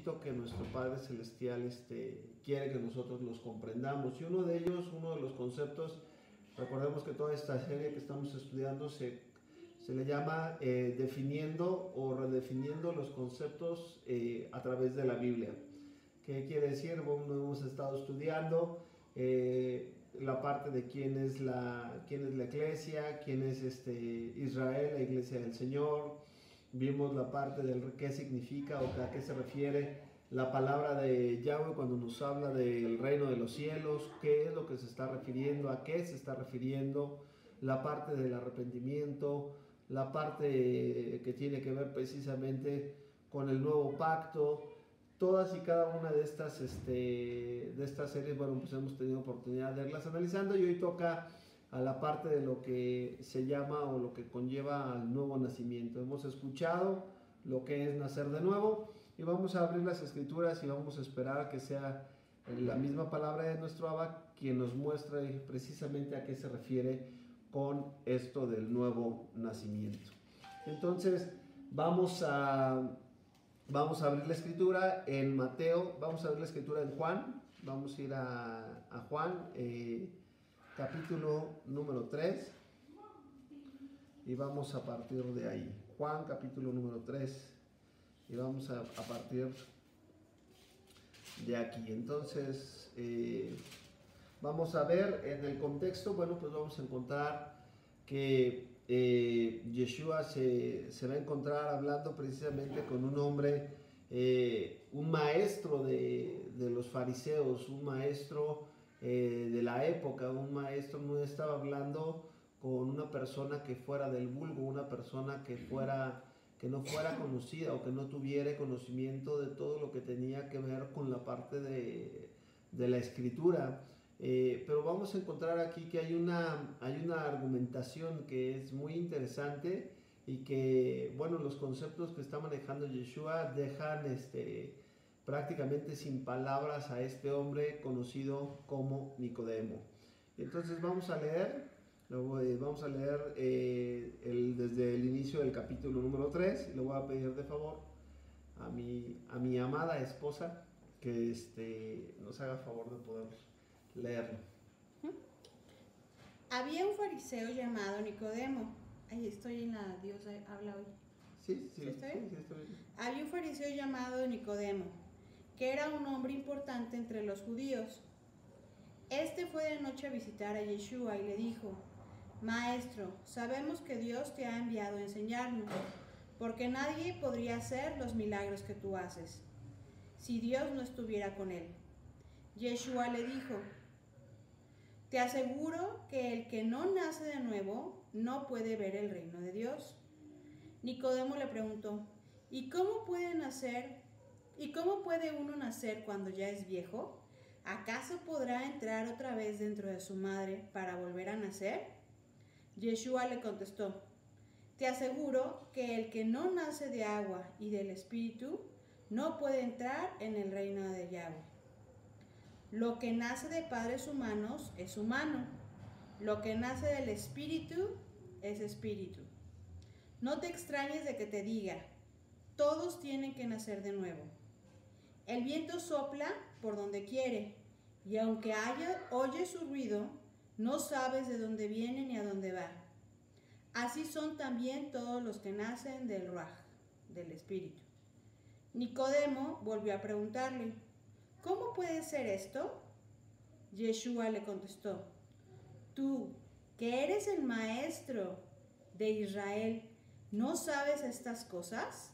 propósito que nuestro Padre Celestial quiere que nosotros los comprendamos. Y uno de ellos, uno de los conceptos, recordemos que toda esta serie que estamos estudiando se le llama definiendo o redefiniendo los conceptos a través de la Biblia. ¿Qué quiere decir? Bueno, hemos estado estudiando la parte de quién es la iglesia, quién es Israel, la iglesia del Señor. Vimos la parte del qué significa o a qué se refiere la palabra de Yahweh cuando nos habla del reino de los cielos, qué es lo que se está refiriendo, a qué se está refiriendo, la parte del arrepentimiento, la parte que tiene que ver precisamente con el nuevo pacto. Todas y cada una de estas series, bueno, pues hemos tenido oportunidad de irlas analizando, y hoy toca a la parte de lo que se llama o lo que conlleva al nuevo nacimiento. Hemos escuchado lo que es nacer de nuevo, y vamos a abrir las escrituras y vamos a esperar a que sea la misma palabra de nuestro Abba quien nos muestre precisamente a qué se refiere con esto del nuevo nacimiento. Entonces vamos a abrir la escritura en Mateo, vamos a abrir la escritura en Juan, vamos a ir a Juan, capítulo número 3, y vamos a partir de ahí. Juan, capítulo número 3, y vamos a partir de aquí. Entonces, vamos a ver en el contexto, bueno, pues vamos a encontrar que Yeshua se va a encontrar hablando precisamente con un hombre, un maestro de los fariseos, un maestro de la época. Un maestro no estaba hablando con una persona que fuera del vulgo, una persona que no fuera conocida o que no tuviera conocimiento de todo lo que tenía que ver con la parte de la escritura. Pero vamos a encontrar aquí que hay una argumentación que es muy interesante, y que, bueno, los conceptos que está manejando Yeshua dejan prácticamente sin palabras a este hombre conocido como Nicodemo. Entonces vamos a leer desde el inicio del capítulo número 3, y le voy a pedir de favor a mi amada esposa que nos haga favor de poder leerlo. Había un fariseo llamado Nicodemo. Ahí estoy en la Dios habla hoy. Sí, ¿Está bien? Sí, está bien. Había un fariseo llamado Nicodemo, que era un hombre importante entre los judíos. Este fue de noche a visitar a Yeshua y le dijo: Maestro, sabemos que Dios te ha enviado a enseñarnos, porque nadie podría hacer los milagros que tú haces si Dios no estuviera con él. Yeshua le dijo: Te aseguro que el que no nace de nuevo no puede ver el reino de Dios. Nicodemo le preguntó: ¿Y cómo puede uno nacer cuando ya es viejo? ¿Acaso podrá entrar otra vez dentro de su madre para volver a nacer? Yeshua le contestó: Te aseguro que el que no nace de agua y del Espíritu no puede entrar en el reino de Yahweh. Lo que nace de padres humanos es humano. Lo que nace del Espíritu es espíritu. No te extrañes de que te diga: todos tienen que nacer de nuevo. El viento sopla por donde quiere, y aunque oyes su ruido, no sabes de dónde viene ni a dónde va. Así son también todos los que nacen del Ruaj, del Espíritu. Nicodemo volvió a preguntarle: ¿Cómo puede ser esto? Yeshua le contestó: Tú, que eres el maestro de Israel, ¿no sabes estas cosas?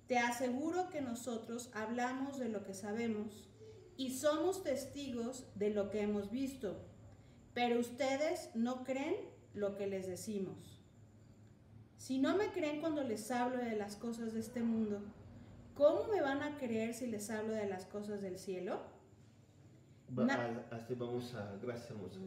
Te aseguro que nosotros hablamos de lo que sabemos y somos testigos de lo que hemos visto, pero ustedes no creen lo que les decimos. Si no me creen cuando les hablo de las cosas de este mundo, ¿cómo me van a creer si les hablo de las cosas del cielo? Gracias, hermosa.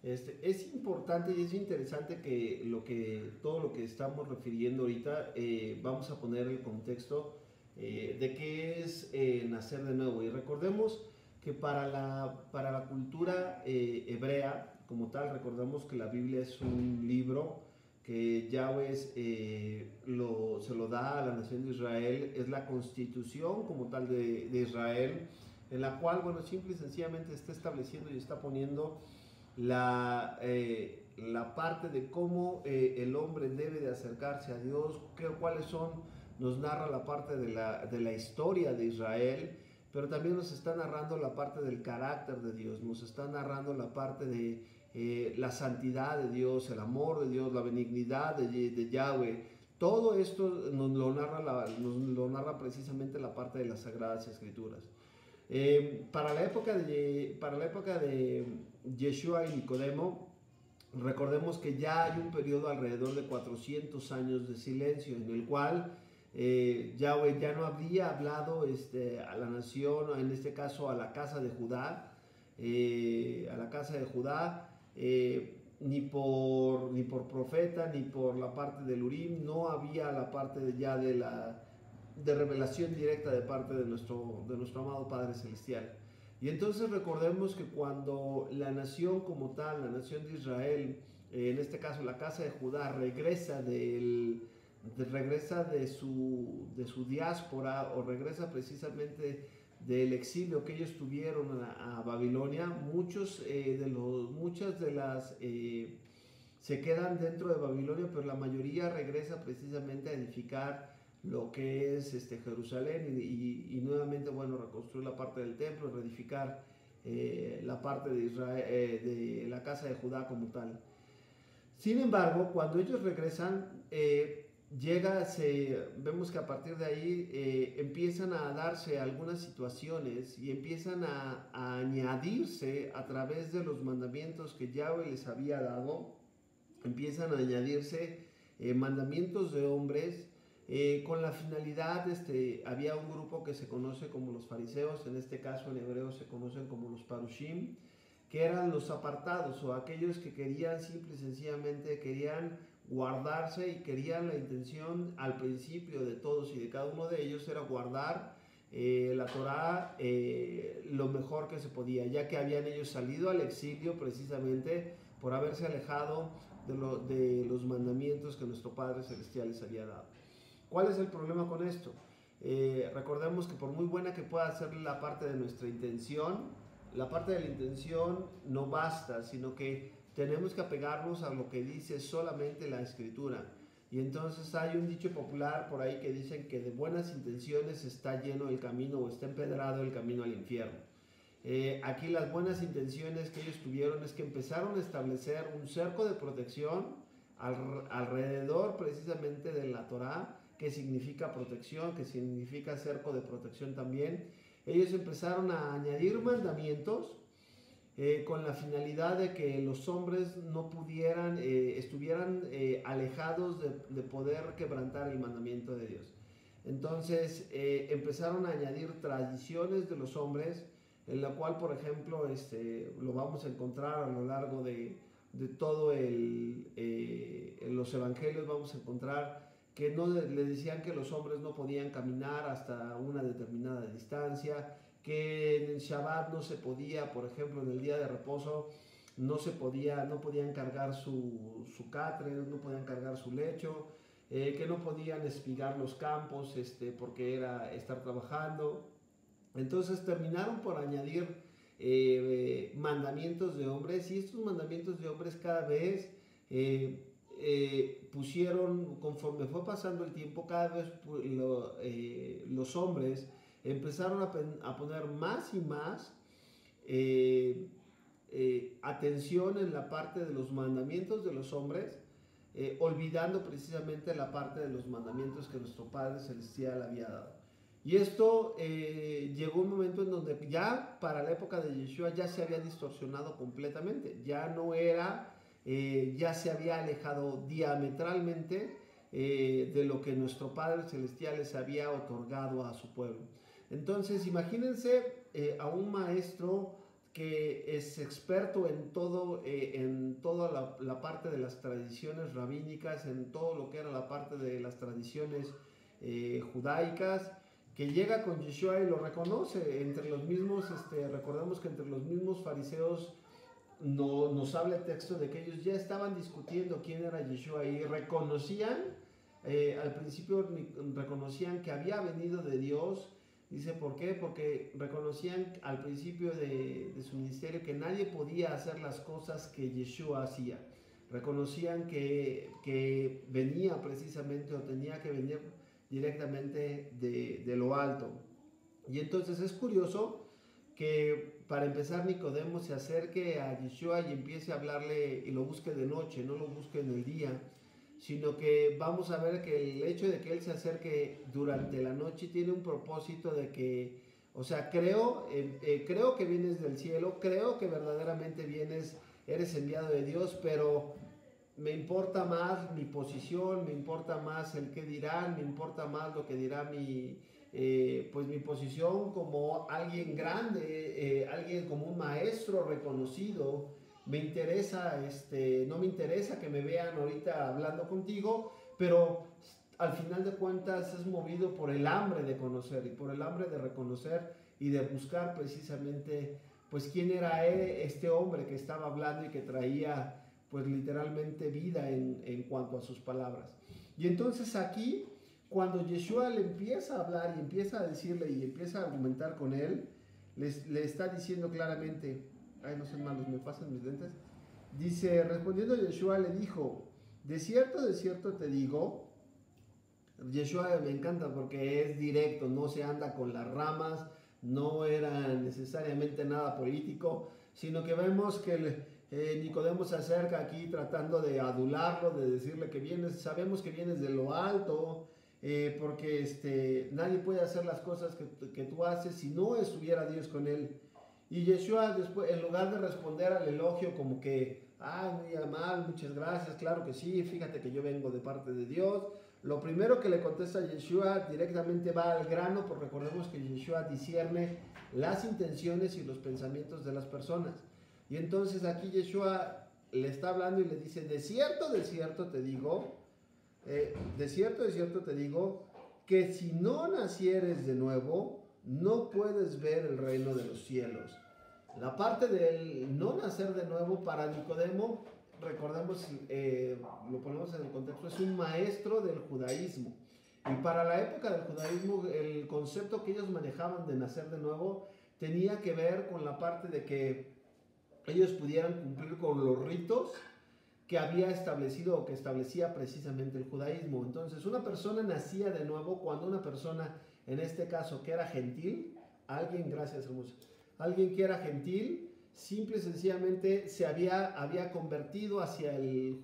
Es importante y es interesante que todo lo que estamos refiriendo ahorita, vamos a poner el contexto de qué es nacer de nuevo. Y recordemos que para la cultura hebrea como tal, recordemos que la Biblia es un libro que Yahweh se lo da a la nación de Israel, es la constitución como tal de Israel, en la cual, bueno, simple y sencillamente está estableciendo y está poniendo la parte de cómo el hombre debe de acercarse a Dios, cuáles son, nos narra la parte de la historia de Israel, pero también nos está narrando la parte del carácter de Dios, nos está narrando la parte de la santidad de Dios, el amor de Dios, la benignidad de Yahweh. Todo esto nos lo narra precisamente la parte de las Sagradas Escrituras. Para la época de Yeshua y Nicodemo, recordemos que ya hay un periodo alrededor de 400 años de silencio, en el cual Yahweh ya no había hablado a la nación, en este caso a la casa de Judá, ni por profeta, ni por la parte del Urim. No había la parte de revelación directa de parte de nuestro amado Padre Celestial. Y entonces recordemos que cuando la nación como tal, la nación de Israel, en este caso la casa de Judá, regresa de su diáspora, o regresa precisamente del exilio que ellos tuvieron a Babilonia, muchas de las se quedan dentro de Babilonia, pero la mayoría regresa precisamente a edificar lo que es Jerusalén y nuevamente, bueno, reconstruir la parte del templo, reedificar la parte de Israel, de la casa de Judá como tal. Sin embargo, cuando ellos regresan, vemos que a partir de ahí empiezan a darse algunas situaciones y empiezan a añadirse a través de los mandamientos que Yahweh les había dado, empiezan a añadirse mandamientos de hombres con la finalidad. Había un grupo que se conoce como los fariseos, en este caso en hebreo se conocen como los parushim, que eran los apartados, o aquellos que querían simple y sencillamente guardarse, y querían, la intención al principio de todos y de cada uno de ellos era guardar la Torá lo mejor que se podía, ya que habían ellos salido al exilio precisamente por haberse alejado de los mandamientos que nuestro Padre Celestial les había dado. ¿Cuál es el problema con esto? Recordemos que por muy buena que pueda ser la parte de nuestra intención, la parte de la intención no basta, sino que tenemos que apegarnos a lo que dice solamente la Escritura. Y entonces hay un dicho popular por ahí que dicen que de buenas intenciones está lleno el camino, o está empedrado el camino al infierno. Aquí las buenas intenciones que ellos tuvieron es que empezaron a establecer un cerco de protección alrededor precisamente de la Torá, que significa protección, que significa cerco de protección también. Ellos empezaron a añadir mandamientos con la finalidad de que los hombres no pudieran, estuvieran alejados de poder quebrantar el mandamiento de Dios. Entonces empezaron a añadir tradiciones de los hombres, en la cual, por ejemplo, lo vamos a encontrar a lo largo de todo los evangelios. Vamos a encontrar que le decían que los hombres no podían caminar hasta una determinada distancia, que en el Shabbat no se podía, por ejemplo, en el día de reposo, no podían cargar su catre, no podían cargar su lecho, que no podían espigar los campos porque era estar trabajando. Entonces terminaron por añadir mandamientos de hombres, y estos mandamientos de hombres cada vez pusieron, conforme fue pasando el tiempo, cada vez los hombres empezaron a poner más y más atención en la parte de los mandamientos de los hombres, olvidando precisamente la parte de los mandamientos que nuestro Padre Celestial había dado. Y esto llegó un momento en donde ya para la época de Yeshua ya se había distorsionado completamente, ya no era, ya se había alejado diametralmente de lo que nuestro Padre Celestial les había otorgado a su pueblo. Entonces imagínense a un maestro que es experto en toda la parte de las tradiciones rabínicas, en todo lo que era la parte de las tradiciones judaicas, que llega con Yeshua y lo reconoce. Entre los mismos, recordemos que entre los mismos fariseos no, nos habla el texto de que ellos ya estaban discutiendo quién era Yeshua y reconocían, al principio reconocían que había venido de Dios. Dice, ¿por qué? Porque reconocían al principio de su ministerio que nadie podía hacer las cosas que Yeshua hacía. Reconocían que venía precisamente o tenía que venir directamente de lo alto. Y entonces es curioso que para empezar Nicodemo se acerque a Yeshua y empiece a hablarle y lo busque de noche, no lo busque en el día, sino que vamos a ver que el hecho de que él se acerque durante la noche tiene un propósito de que, o sea, creo que vienes del cielo, creo que verdaderamente eres enviado de Dios, pero me importa más mi posición, me importa más el qué dirán, me importa más lo que dirá pues mi posición como alguien grande, alguien como un maestro reconocido. Me interesa, no me interesa que me vean ahorita hablando contigo, pero al final de cuentas es movido por el hambre de conocer y por el hambre de reconocer y de buscar precisamente pues quién era este hombre que estaba hablando y que traía pues literalmente vida en cuanto a sus palabras. Y entonces aquí, cuando Yeshua le empieza a hablar y empieza a decirle y empieza a argumentar con él, le está diciendo claramente, ay, no son malos, me pasan mis lentes. Dice, respondiendo Yeshua le dijo, de cierto te digo, Yeshua me encanta porque es directo, no se anda con las ramas, no era necesariamente nada político, sino que vemos que Nicodemo se acerca aquí tratando de adularlo, de decirle que vienes, sabemos que vienes de lo alto, porque nadie puede hacer las cosas que tú haces si no estuviera Dios con él. Y Yeshua después, en lugar de responder al elogio como que, muy amable, muchas gracias, claro que sí, fíjate que yo vengo de parte de Dios, lo primero que le contesta Yeshua directamente va al grano, porque recordemos que Yeshua discierne las intenciones y los pensamientos de las personas. Y entonces aquí Yeshua le está hablando y le dice, de cierto te digo, de cierto te digo, que si no nacieres de nuevo, no puedes ver el reino de los cielos. La parte del no nacer de nuevo para Nicodemo, recordemos, lo ponemos en el contexto, es un maestro del judaísmo. Y para la época del judaísmo, el concepto que ellos manejaban de nacer de nuevo tenía que ver con la parte de que ellos pudieran cumplir con los ritos que había establecido o que establecía precisamente el judaísmo. Entonces, una persona nacía de nuevo cuando una persona, en este caso, que era gentil, gracias hermoso, alguien que era gentil, simple y sencillamente se había convertido hacia el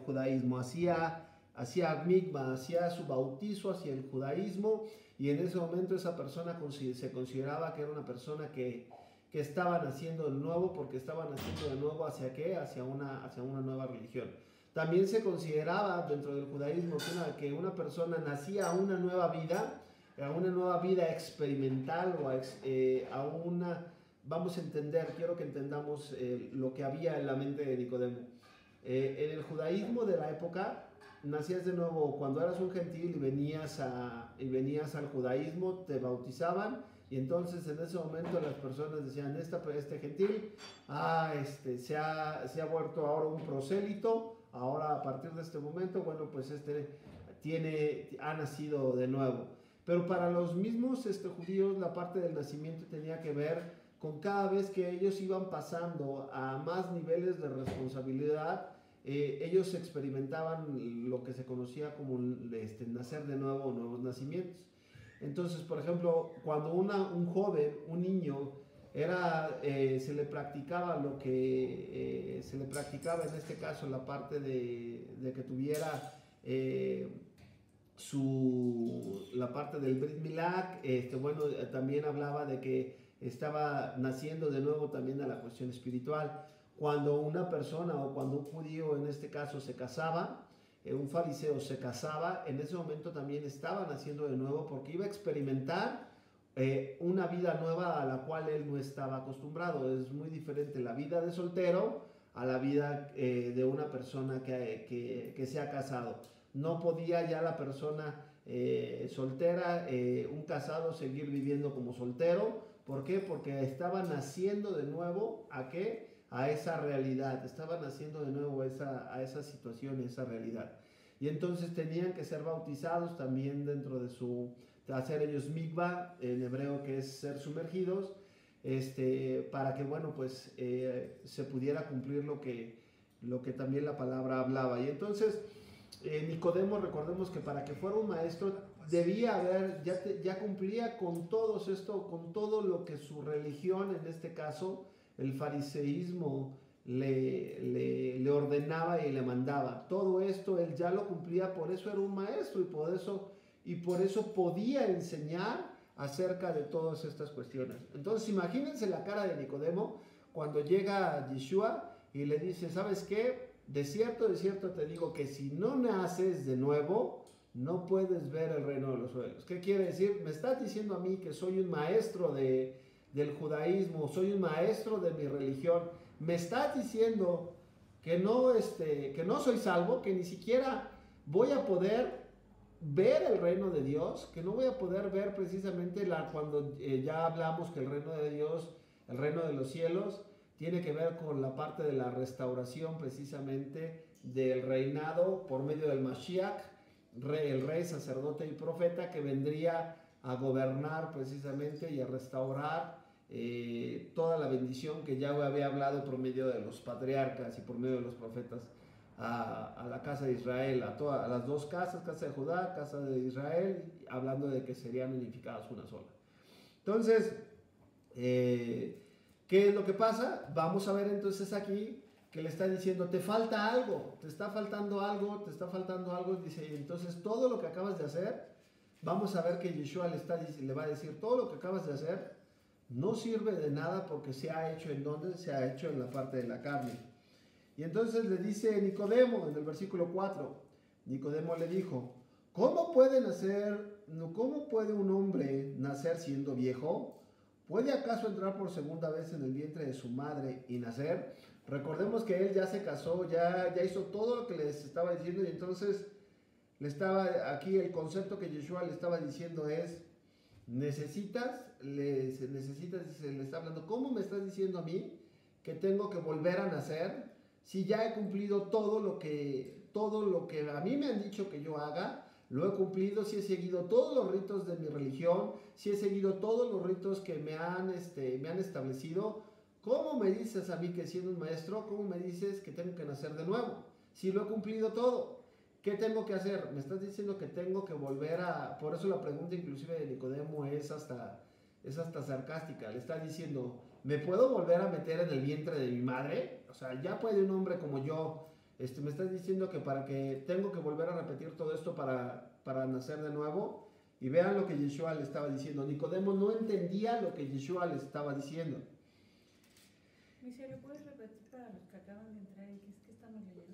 judaísmo, hacia Migma, hacia su bautizo, hacia el judaísmo, y en ese momento esa persona se consideraba que era una persona que estaba naciendo de nuevo, porque estaba naciendo de nuevo ¿hacia qué? Hacia una nueva religión. También se consideraba dentro del judaísmo que una persona nacía a una nueva vida experimental vamos a entender, quiero que entendamos lo que había en la mente de Nicodemo. En el judaísmo de la época, nacías de nuevo cuando eras un gentil y venías al judaísmo, te bautizaban. Y entonces en ese momento las personas decían, este gentil se ha vuelto ahora un prosélito, ahora a partir de este momento, bueno, pues ha nacido de nuevo. Pero para los mismos judíos la parte del nacimiento tenía que ver con cada vez que ellos iban pasando a más niveles de responsabilidad, ellos experimentaban lo que se conocía como nacer de nuevo o nuevos nacimientos. Entonces, por ejemplo, cuando un joven, un niño, se le practicaba se le practicaba en este caso la parte de que tuviera la parte del Brit Milá, también hablaba de que estaba naciendo de nuevo también a la cuestión espiritual. Cuando una persona o cuando un judío en este caso se casaba, un fariseo se casaba, en ese momento también estaba naciendo de nuevo porque iba a experimentar una vida nueva a la cual él no estaba acostumbrado. Es muy diferente la vida de soltero a la vida de una persona que se ha casado. No podía ya la persona soltera, un casado, seguir viviendo como soltero. ¿Por qué? Porque estaba naciendo de nuevo, ¿a qué? a esa realidad, estaban haciendo de nuevo a esa situación, esa realidad. Y entonces tenían que ser bautizados también dentro de hacer ellos mikvah, en hebreo que es ser sumergidos, para que, bueno, pues se pudiera cumplir lo que también la palabra hablaba. Y entonces Nicodemo, recordemos que para que fuera un maestro debía haber, ya cumplía con todo esto, con todo lo que su religión, en este caso el fariseísmo, le ordenaba y le mandaba. Todo esto él ya lo cumplía, por eso era un maestro y por eso podía enseñar acerca de todas estas cuestiones. Entonces imagínense la cara de Nicodemo cuando llega Yeshua y le dice, ¿sabes qué? De cierto te digo que si no naces de nuevo, no puedes ver el reino de los cielos. ¿Qué quiere decir? Me estás diciendo a mí que soy un maestro del judaísmo, soy un maestro de mi religión. Me estás diciendo que no soy salvo, que ni siquiera voy a poder ver el reino de Dios, que no voy a poder ver precisamente cuando ya hablamos que el reino de Dios, el reino de los cielos, tiene que ver con la parte de la restauración precisamente del reinado por medio del Mashiach, el rey, sacerdote y profeta que vendría a gobernar precisamente y a restaurar toda la bendición que Yahweh había hablado por medio de los patriarcas y por medio de los profetas a la casa de Israel, a las dos casas, casa de Judá, casa de Israel, hablando de que serían unificadas una sola. Entonces, ¿qué es lo que pasa? Vamos a ver entonces aquí que le está diciendo, te falta algo, te está faltando algo, dice, entonces todo lo que acabas de hacer, vamos a ver que Yeshua le va a decir, todo lo que acabas de hacer no sirve de nada porque se ha hecho ¿en dónde? Se ha hecho en la parte de la carne. Y entonces le dice Nicodemo en el versículo 4, Nicodemo le dijo, ¿cómo puede un hombre nacer siendo viejo? ¿Puede acaso entrar por segunda vez en el vientre de su madre y nacer? Recordemos que él ya se casó, ya hizo todo lo que les estaba diciendo y entonces aquí el concepto que Yeshua le estaba diciendo es, le está hablando, ¿cómo me estás diciendo a mí que tengo que volver a nacer si ya he cumplido todo lo que a mí me han dicho que yo haga? Lo he cumplido, si he seguido todos los ritos de mi religión, si he seguido todos los ritos que me han establecido. ¿Cómo me dices a mí que siendo un maestro, cómo me dices que tengo que nacer de nuevo? Si lo he cumplido todo, ¿qué tengo que hacer? Me estás diciendo que tengo que volver por eso la pregunta inclusive de Nicodemo es hasta sarcástica. Le está diciendo, ¿me puedo volver a meter en el vientre de mi madre? O sea, ya puede un hombre como yo. Me estás diciendo que tengo que volver a repetir todo esto para nacer de nuevo. Y vean lo que Yeshua le estaba diciendo. Nicodemo no entendía lo que Yeshua le estaba diciendo. Michelle, ¿puedes repetir para los que acaban de entrar?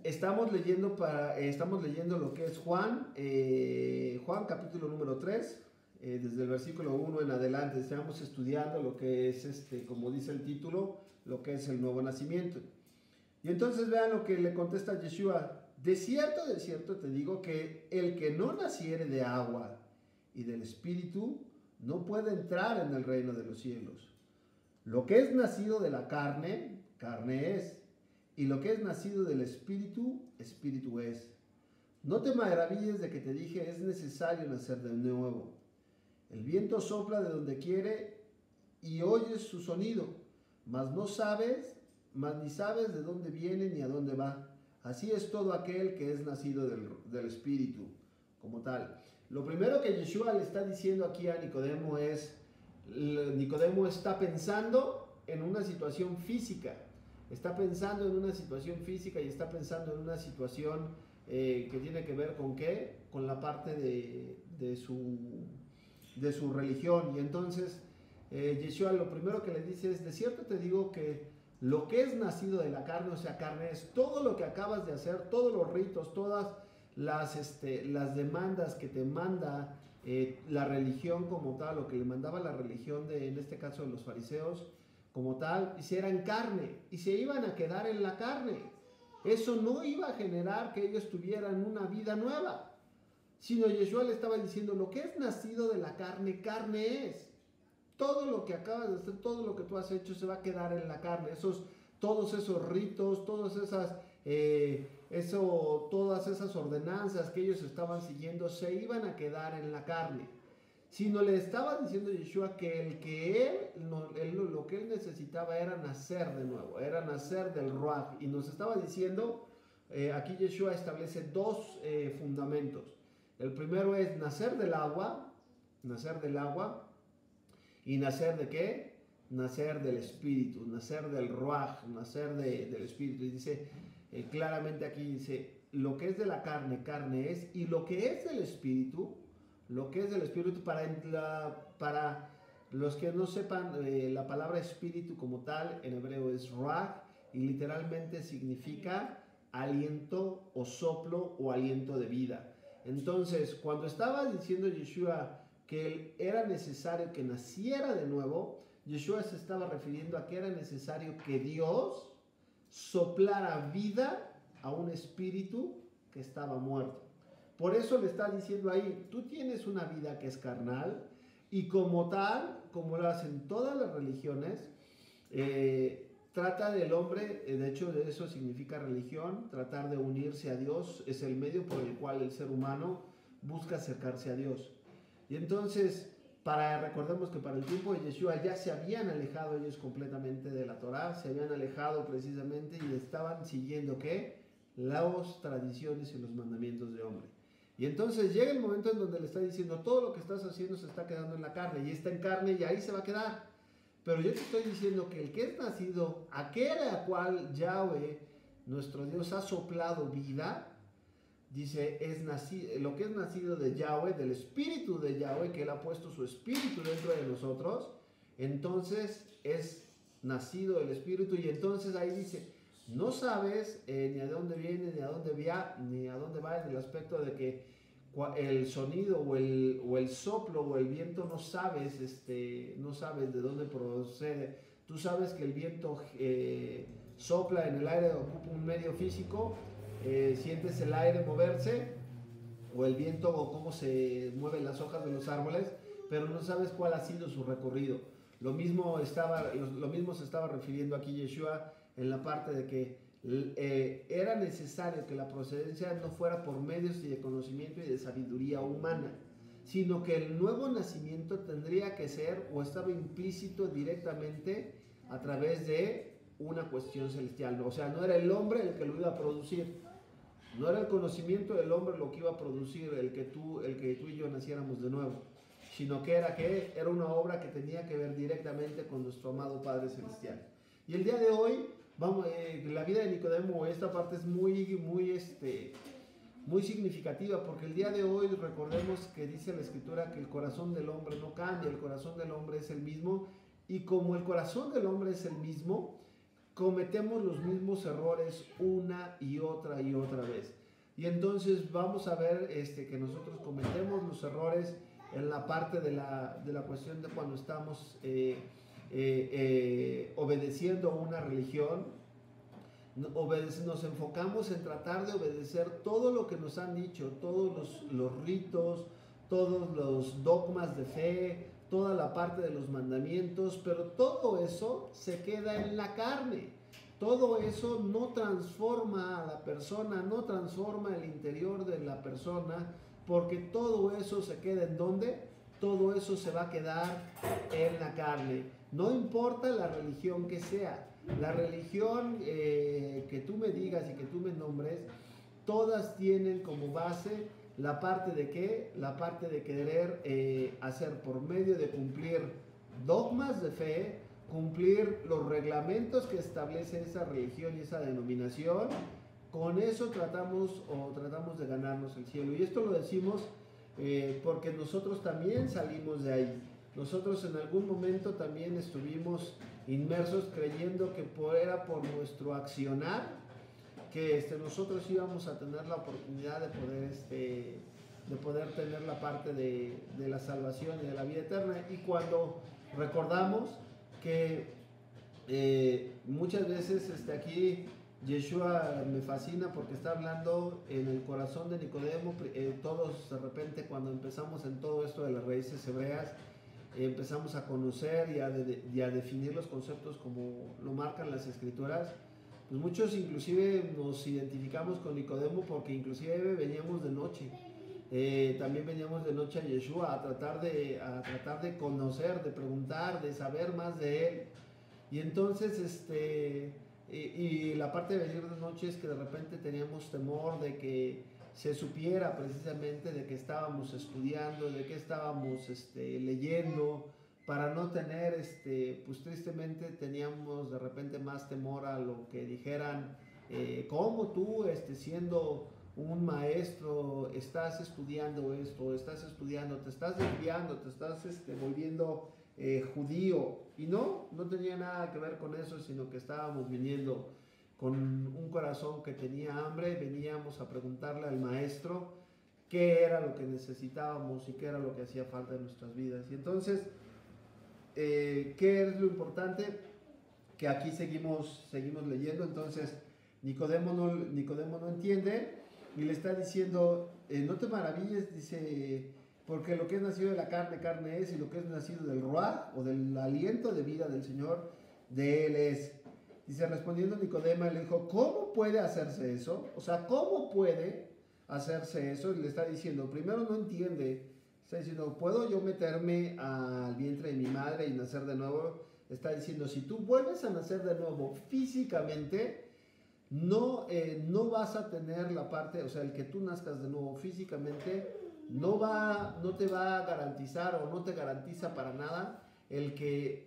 ¿Qué estamos leyendo? Estamos leyendo lo que es Juan capítulo número 3, desde el versículo 1 en adelante. Estamos estudiando lo que es, como dice el título, lo que es el nuevo nacimiento. Y entonces vean lo que le contesta Yeshua. De cierto te digo que el que no naciere de agua y del Espíritu no puede entrar en el reino de los cielos. Lo que es nacido de la carne, carne es, y lo que es nacido del Espíritu, Espíritu es. No te maravilles de que te dije, es necesario nacer de nuevo. El viento sopla de donde quiere y oyes su sonido, mas ni sabes de dónde viene ni a dónde va. Así es todo aquel que es nacido del Espíritu, como tal. Lo primero que Yeshua le está diciendo aquí a Nicodemo es, Nicodemo está pensando en una situación física, y está pensando en una situación que tiene que ver con ¿qué? Con la parte de su religión. Y entonces Yeshua lo primero que le dice es, de cierto te digo que lo que es nacido de la carne, o sea, carne es todo lo que acabas de hacer, todos los ritos, todas las demandas que te manda la religión como tal, lo que le mandaba la religión en este caso de los fariseos como tal, hicieran carne y se iban a quedar en la carne. Eso no iba a generar que ellos tuvieran una vida nueva, sino Yeshua le estaba diciendo, lo que es nacido de la carne, carne es. Todo lo que acabas de hacer, todo lo que tú has hecho se va a quedar en la carne. todos esos ritos, todas esas ordenanzas que ellos estaban siguiendo se iban a quedar en la carne, sino le estaba diciendo Yeshua que lo que él necesitaba era nacer de nuevo, era nacer del Ruach, y nos estaba diciendo, aquí Yeshua establece dos fundamentos. El primero es nacer del agua, y nacer de ¿qué? Nacer del Espíritu, nacer del Ruach, nacer del Espíritu. Y dice claramente aquí, dice, lo que es de la carne, carne es, y lo que es del Espíritu, para los que no sepan, la palabra espíritu como tal en hebreo es ruach, y literalmente significa aliento o soplo o aliento de vida. Entonces, cuando estaba diciendo Yeshua que era necesario que naciera de nuevo, Yeshua se estaba refiriendo a que era necesario que Dios soplara vida a un espíritu que estaba muerto. Por eso le está diciendo ahí, tú tienes una vida que es carnal, y como tal, como lo hacen todas las religiones, trata del hombre, de hecho de eso significa religión, tratar de unirse a Dios, es el medio por el cual el ser humano busca acercarse a Dios. Y entonces, recordemos que para el tiempo de Yeshua ya se habían alejado ellos completamente de la Torá, se habían alejado precisamente y estaban siguiendo ¿qué? Las tradiciones y los mandamientos de hombre. Y entonces llega el momento en donde le está diciendo, todo lo que estás haciendo se está quedando en la carne, y está en carne y ahí se va a quedar. Pero yo te estoy diciendo que el que es nacido, aquel a cual Yahweh, nuestro Dios, ha soplado vida, dice, lo que es nacido de Yahweh, del Espíritu de Yahweh, que Él ha puesto su Espíritu dentro de nosotros, entonces es nacido del Espíritu. Y entonces ahí dice, no sabes ni a dónde viene, ni a dónde va, en el aspecto de que el sonido o el soplo o el viento no sabes de dónde procede. Tú sabes que el viento sopla en el aire, ocupa un medio físico, sientes el aire moverse, o el viento, o cómo se mueven las hojas de los árboles, pero no sabes cuál ha sido su recorrido. Lo mismo se estaba refiriendo aquí Yeshua en la parte de que era necesario que la procedencia no fuera por medios de conocimiento y de sabiduría humana, sino que el nuevo nacimiento tendría que ser, o estaba implícito directamente a través de una cuestión celestial. O sea, no era el hombre el que lo iba a producir, no era el conocimiento del hombre lo que iba a producir el que tú y yo naciéramos de nuevo, sino que era una obra que tenía que ver directamente con nuestro amado Padre Celestial. Y el día de hoy, la vida de Nicodemo, esta parte es muy significativa, porque el día de hoy recordemos que dice la Escritura que el corazón del hombre no cambia, el corazón del hombre es el mismo, y como el corazón del hombre es el mismo, cometemos los mismos errores una y otra vez. Y entonces vamos a ver que nosotros cometemos los errores en la parte de la cuestión de cuando estamos obedeciendo a una religión. Nos enfocamos en tratar de obedecer todo lo que nos han dicho, todos los ritos, todos los dogmas de fe, toda la parte de los mandamientos, pero todo eso se queda en la carne. Todo eso no transforma a la persona, no transforma el interior de la persona, porque todo eso se queda ¿en dónde? Todo eso se va a quedar en la carne. No importa la religión que sea, la religión que tú me digas y que tú me nombres, todas tienen como base la parte de ¿qué? La parte de querer hacer por medio de cumplir dogmas de fe, cumplir los reglamentos que establece esa religión y esa denominación. Con eso tratamos de ganarnos el cielo. Y esto lo decimos porque nosotros también salimos de ahí. Nosotros en algún momento también estuvimos inmersos creyendo que era por nuestro accionar que nosotros íbamos a tener la oportunidad de poder tener la parte de la salvación y de la vida eterna. Y cuando recordamos que muchas veces aquí Yeshua me fascina porque está hablando en el corazón de Nicodemo. Todos de repente cuando empezamos en todo esto de las raíces hebreas, empezamos a conocer y a definir los conceptos como lo marcan las escrituras, pues muchos inclusive nos identificamos con Nicodemo porque inclusive veníamos de noche. También veníamos de noche a Yeshua a tratar de conocer, de preguntar, de saber más de él. Y entonces, y la parte de venir de noche es que de repente teníamos temor de que se supiera precisamente de que estábamos estudiando, de que estábamos leyendo, para no tener, pues tristemente teníamos de repente más temor a lo que dijeran, ¿cómo tú, siendo un maestro, estás estudiando esto, estás estudiando, te estás desviando, te estás volviendo judío? Y no tenía nada que ver con eso, sino que estábamos viniendo con un corazón que tenía hambre, veníamos a preguntarle al maestro qué era lo que necesitábamos y qué era lo que hacía falta en nuestras vidas. Y entonces, ¿qué es lo importante? Que aquí seguimos leyendo. Entonces Nicodemo no entiende y le está diciendo, no te maravilles, dice, porque lo que es nacido de la carne, carne es, y lo que es nacido del ruaj, o del aliento de vida del Señor, de él es. Dice, respondiendo Nicodemo, le dijo, ¿cómo puede hacerse eso? O sea, ¿cómo puede hacerse eso? Y le está diciendo, primero no entiende, está diciendo, ¿puedo yo meterme al vientre de mi madre y nacer de nuevo? Está diciendo, si tú vuelves a nacer de nuevo físicamente, no vas a tener la parte, o sea, el que tú nazcas de nuevo físicamente, no te va a garantizar o no te garantiza para nada el que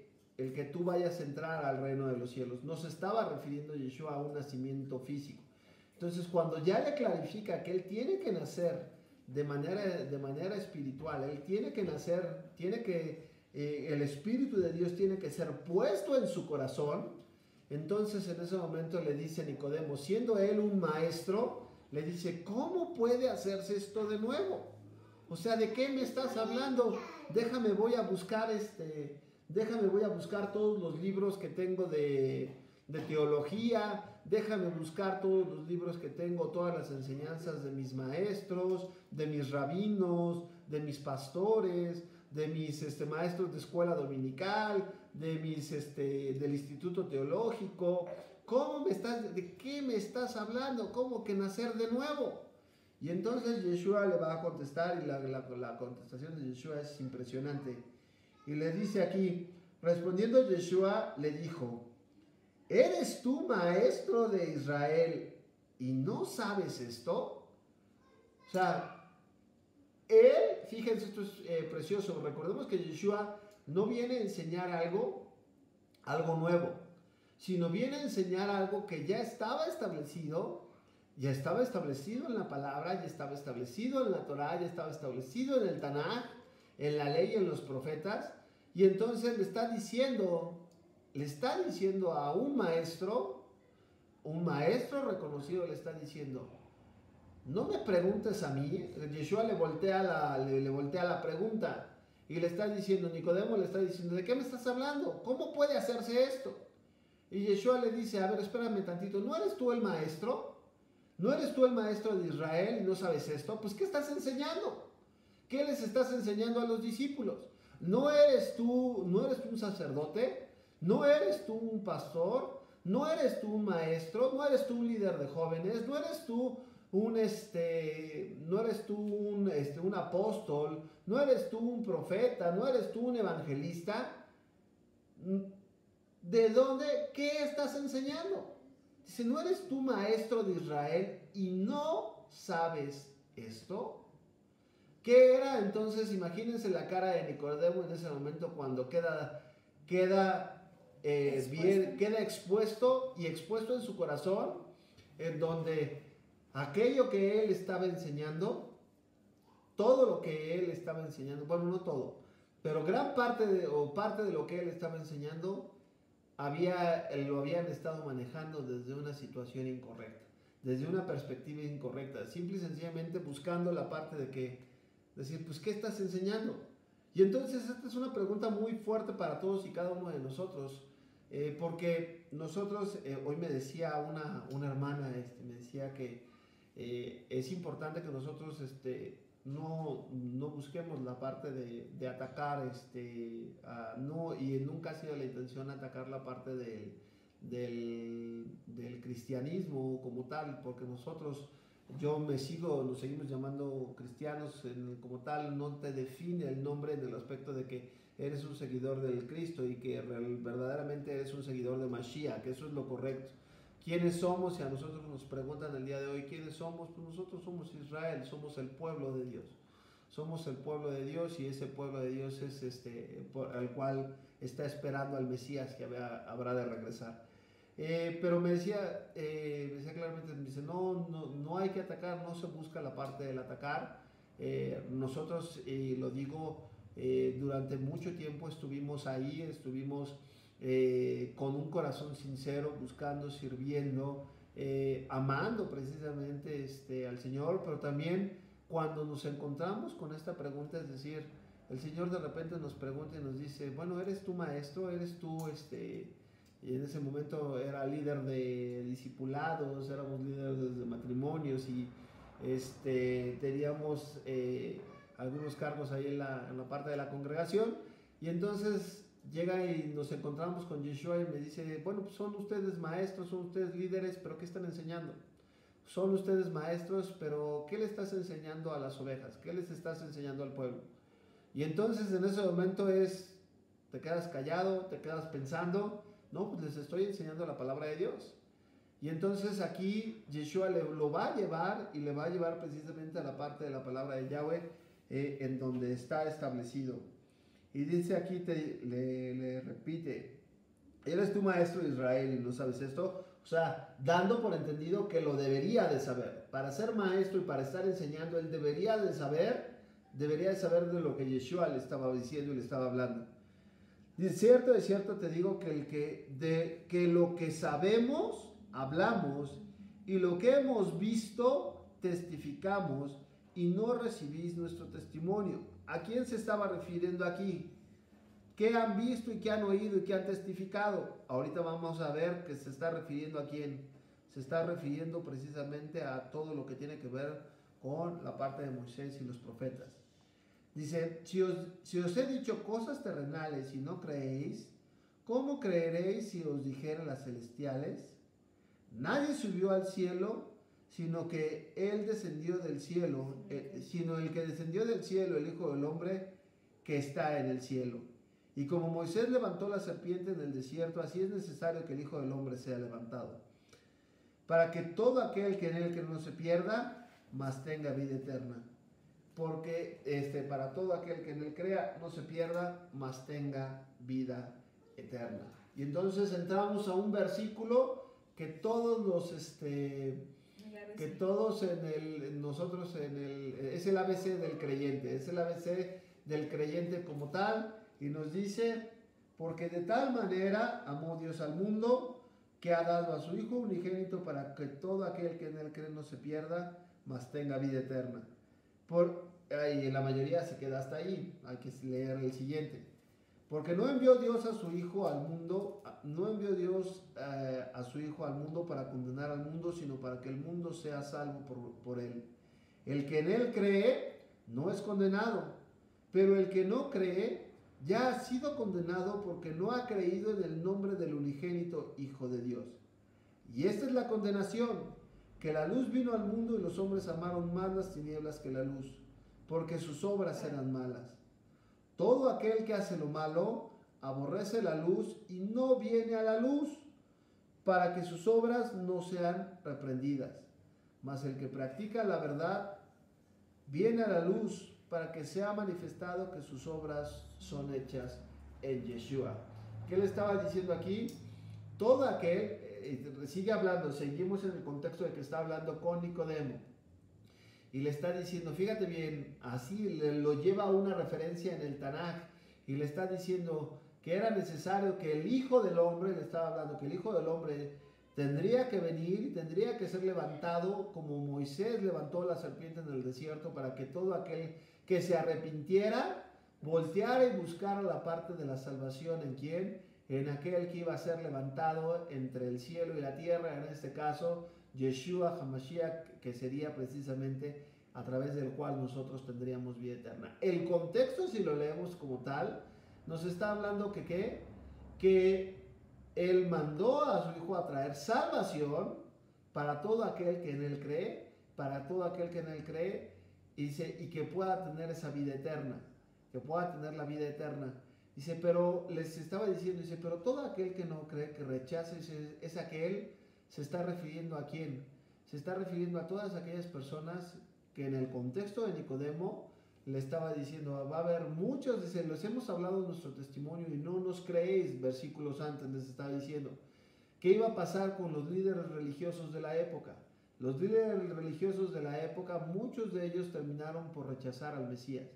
tú vayas a entrar al reino de los cielos. No se estaba refiriendo Yeshua a un nacimiento físico. Entonces, cuando ya le clarifica que él tiene que nacer de manera espiritual, él tiene que nacer, el Espíritu de Dios tiene que ser puesto en su corazón. Entonces en ese momento le dice Nicodemo, siendo él un maestro, le dice, ¿cómo puede hacerse esto de nuevo? O sea, ¿de qué me estás hablando? Voy a buscar todos los libros que tengo de teología, déjame buscar todos los libros que tengo, todas las enseñanzas de mis maestros, de mis rabinos, de mis pastores, de mis maestros de escuela dominical, del instituto teológico. ¿De qué me estás hablando? ¿Cómo que nacer de nuevo? Y entonces Yeshua le va a contestar, y la contestación de Yeshua es impresionante. Y le dice aquí, respondiendo Yeshua, le dijo, ¿eres tú maestro de Israel y no sabes esto? O sea, él, fíjense, esto es precioso. Recordemos que Yeshua no viene a enseñar algo nuevo, sino viene a enseñar algo que ya estaba establecido en la palabra, ya estaba establecido en la Torá, ya estaba establecido en el Tanaj, en la ley, en los profetas. Y entonces le está diciendo a un maestro reconocido, le está diciendo, no me preguntes a mí. Yeshua le voltea la pregunta y le está diciendo, Nicodemo le está diciendo, ¿de qué me estás hablando? ¿Cómo puede hacerse esto? Y Yeshua le dice, a ver, espérame tantito, ¿no eres tú el maestro? ¿No eres tú el maestro de Israel y no sabes esto? Pues, ¿qué estás enseñando? ¿Qué les estás enseñando a los discípulos? ¿No eres tú un sacerdote? ¿No eres tú un pastor? ¿No eres tú un maestro? ¿No eres tú un líder de jóvenes? ¿No eres tú un apóstol? ¿No eres tú un profeta? ¿No eres tú un evangelista? ¿De dónde? ¿Qué estás enseñando? Dice, ¿no eres tú maestro de Israel y no sabes esto? ¿Qué era entonces? Imagínense la cara de Nicodemo en ese momento cuando queda expuesto en su corazón, en donde aquello que él estaba enseñando, todo lo que él estaba enseñando, bueno, no todo, pero gran parte de lo que él estaba enseñando lo habían estado manejando desde una situación incorrecta, desde una perspectiva incorrecta, simple y sencillamente buscando la parte de decir, pues, ¿qué estás enseñando? Y entonces esta es una pregunta muy fuerte para todos y cada uno de nosotros, porque nosotros, hoy me decía una hermana, me decía que es importante que nosotros no busquemos la parte de atacar, no, y nunca ha sido la intención atacar la parte del cristianismo como tal, porque nos seguimos llamando cristianos como tal, no te define el nombre en el aspecto de que eres un seguidor del Cristo y que verdaderamente eres un seguidor de Mashiach, que eso es lo correcto. ¿Quiénes somos? Si a nosotros nos preguntan el día de hoy, ¿quiénes somos? Pues nosotros somos Israel, somos el pueblo de Dios. Somos el pueblo de Dios y ese pueblo de Dios es el cual está esperando al Mesías que habrá de regresar. Pero me decía claramente, me dice, no hay que atacar, no se busca la parte del atacar. Nosotros, lo digo, durante mucho tiempo estuvimos ahí, con un corazón sincero, buscando, sirviendo, amando precisamente al Señor, pero también cuando nos encontramos con esta pregunta, es decir, el Señor de repente nos pregunta y nos dice, bueno, ¿eres tú maestro? ¿Eres tú y en ese momento era líder de discipulados, éramos líderes de matrimonios y teníamos algunos cargos ahí en la parte de la congregación, y entonces llega y nos encontramos con Yeshua y me dice, bueno, pues son ustedes maestros, son ustedes líderes, pero ¿qué están enseñando? Son ustedes maestros, pero ¿qué le estás enseñando a las ovejas? ¿Qué les estás enseñando al pueblo? Y entonces en ese momento te quedas callado, te quedas pensando, no, pues les estoy enseñando la palabra de Dios. Y entonces aquí Yeshua lo va a llevar y le va a llevar precisamente a la parte de la palabra de Yahweh, en donde está establecido. Y dice aquí, le repite, ¿eres tu maestro de Israel y no sabes esto? O sea, dando por entendido que lo debería de saber. Para ser maestro y para estar enseñando, él debería de saber de lo que Yeshua le estaba diciendo y le estaba hablando. De cierto te digo que lo que sabemos, hablamos, y lo que hemos visto, testificamos, y no recibís nuestro testimonio. ¿A quién se estaba refiriendo aquí? ¿Qué han visto y qué han oído y qué han testificado? Ahorita vamos a ver que se está refiriendo a quién. Se está refiriendo precisamente a todo lo que tiene que ver con la parte de Moisés y los profetas. Dice, si os he dicho cosas terrenales y no creéis, ¿cómo creeréis si os dijera las celestiales? Nadie subió al cielo, sino que Él descendió del cielo, sino el que descendió del cielo, el Hijo del Hombre, que está en el cielo. Y como Moisés levantó la serpiente en el desierto, así es necesario que el Hijo del Hombre sea levantado, para que todo aquel que en él que no se pierda, mas tenga vida eterna. Porque para todo aquel que en él crea, no se pierda, mas tenga vida eterna. Y entonces entramos a un versículo que todos es el ABC del creyente, es el ABC del creyente como tal, y nos dice, porque de tal manera amó Dios al mundo, que ha dado a su Hijo unigénito para que todo aquel que en él cree no se pierda, mas tenga vida eterna. Y la mayoría se queda hasta ahí, hay que leer el siguiente. Porque no envió Dios a su Hijo al mundo, no envió Dios a su Hijo al mundo para condenar al mundo, sino para que el mundo sea salvo por él. El que en él cree no es condenado, pero el que no cree ya ha sido condenado porque no ha creído en el nombre del unigénito Hijo de Dios. Y esta es la condenación, que la luz vino al mundo y los hombres amaron más las tinieblas que la luz, porque sus obras eran malas. Todo aquel que hace lo malo aborrece la luz y no viene a la luz, para que sus obras no sean reprendidas. Mas el que practica la verdad viene a la luz, para que sea manifestado que sus obras son hechas en Yeshua. ¿Qué le estaba diciendo aquí? Todo aquel, sigue hablando, seguimos en el contexto de que está hablando con Nicodemo. Y le está diciendo, fíjate bien, así lo lleva a una referencia en el Tanaj, y le está diciendo que era necesario que el Hijo del Hombre, le estaba hablando, que el Hijo del Hombre tendría que venir y tendría que ser levantado como Moisés levantó la serpiente en el desierto, para que todo aquel que se arrepintiera, volteara y buscara la parte de la salvación. ¿En quién? En aquel que iba a ser levantado entre el cielo y la tierra, en este caso Yeshua HaMashiach, que sería precisamente a través del cual nosotros tendríamos vida eterna. El contexto, si lo leemos como tal, nos está hablando que ¿qué? Que Él mandó a su Hijo a traer salvación para todo aquel que en Él cree, para todo aquel que en Él cree, y que pueda tener esa vida eterna, que pueda tener la vida eterna. Dice, pero les estaba diciendo, dice, pero todo aquel que no cree, que rechace, es aquel, se está refiriendo a quién? Se está refiriendo a todas aquellas personas que en el contexto de Nicodemo le estaba diciendo, va a haber muchos, dice, les hemos hablado en nuestro testimonio y no nos creéis, versículos antes les estaba diciendo. ¿Qué iba a pasar con los líderes religiosos de la época? Los líderes religiosos de la época, muchos de ellos terminaron por rechazar al Mesías.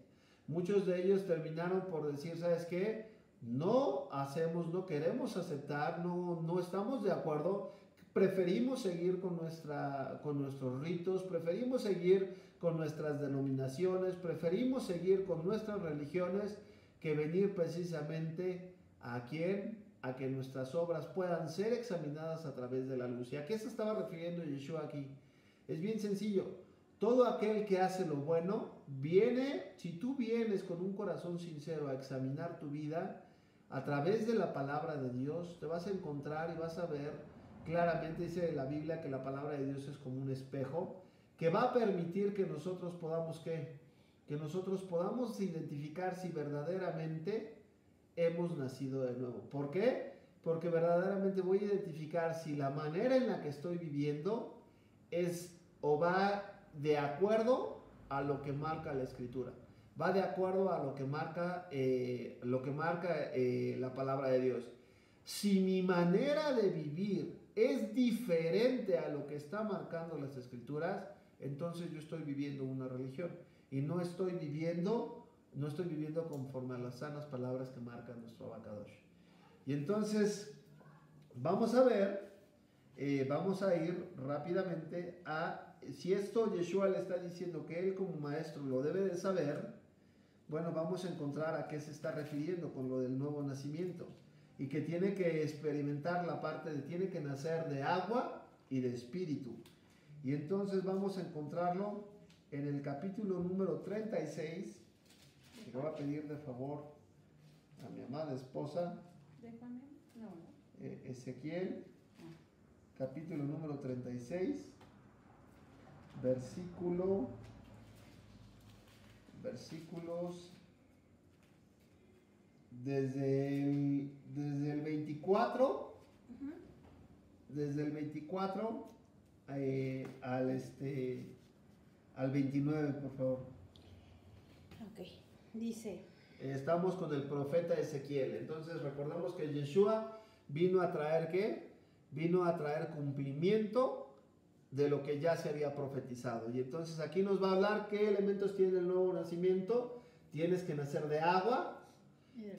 Muchos de ellos terminaron por decir, ¿sabes qué? No hacemos, no queremos aceptar, no estamos de acuerdo, preferimos seguir con nuestros ritos, preferimos seguir con nuestras denominaciones, preferimos seguir con nuestras religiones que venir precisamente ¿a quién? A que nuestras obras puedan ser examinadas a través de la luz. ¿Y a qué se estaba refiriendo Yeshua aquí? Es bien sencillo. Todo aquel que hace lo bueno viene, si tú vienes con un corazón sincero a examinar tu vida, a través de la palabra de Dios, te vas a encontrar y vas a ver claramente, dice la Biblia, que la palabra de Dios es como un espejo, que va a permitir que nosotros podamos, ¿qué? Que nosotros podamos identificar si verdaderamente hemos nacido de nuevo. ¿Por qué? Porque verdaderamente voy a identificar si la manera en la que estoy viviendo es o va de acuerdo a lo que marca la Escritura, va de acuerdo a lo que marca la palabra de Dios. Si mi manera de vivir es diferente a lo que está marcando las Escrituras, entonces yo estoy viviendo una religión y no estoy viviendo conforme a las sanas palabras que marca nuestro Abacadosh. Y entonces vamos a ver, vamos a ir rápidamente a, si esto Yeshua le está diciendo que él como maestro lo debe de saber, bueno, vamos a encontrar a qué se está refiriendo con lo del nuevo nacimiento, y que tiene que experimentar la parte de tiene que nacer de agua y de espíritu. Y entonces vamos a encontrarlo en el capítulo número 36. Le voy a pedir de favor a mi amada esposa, Ezequiel, capítulo número 36, versículos desde el 24, desde el 24 al 29, por favor. Ok, dice... Estamos con el profeta Ezequiel. Entonces recordemos que Yeshua vino a traer ¿qué? Vino a traer cumplimiento de lo que ya se había profetizado. Y entonces aquí nos va a hablar qué elementos tiene el nuevo nacimiento. Tienes que nacer de agua,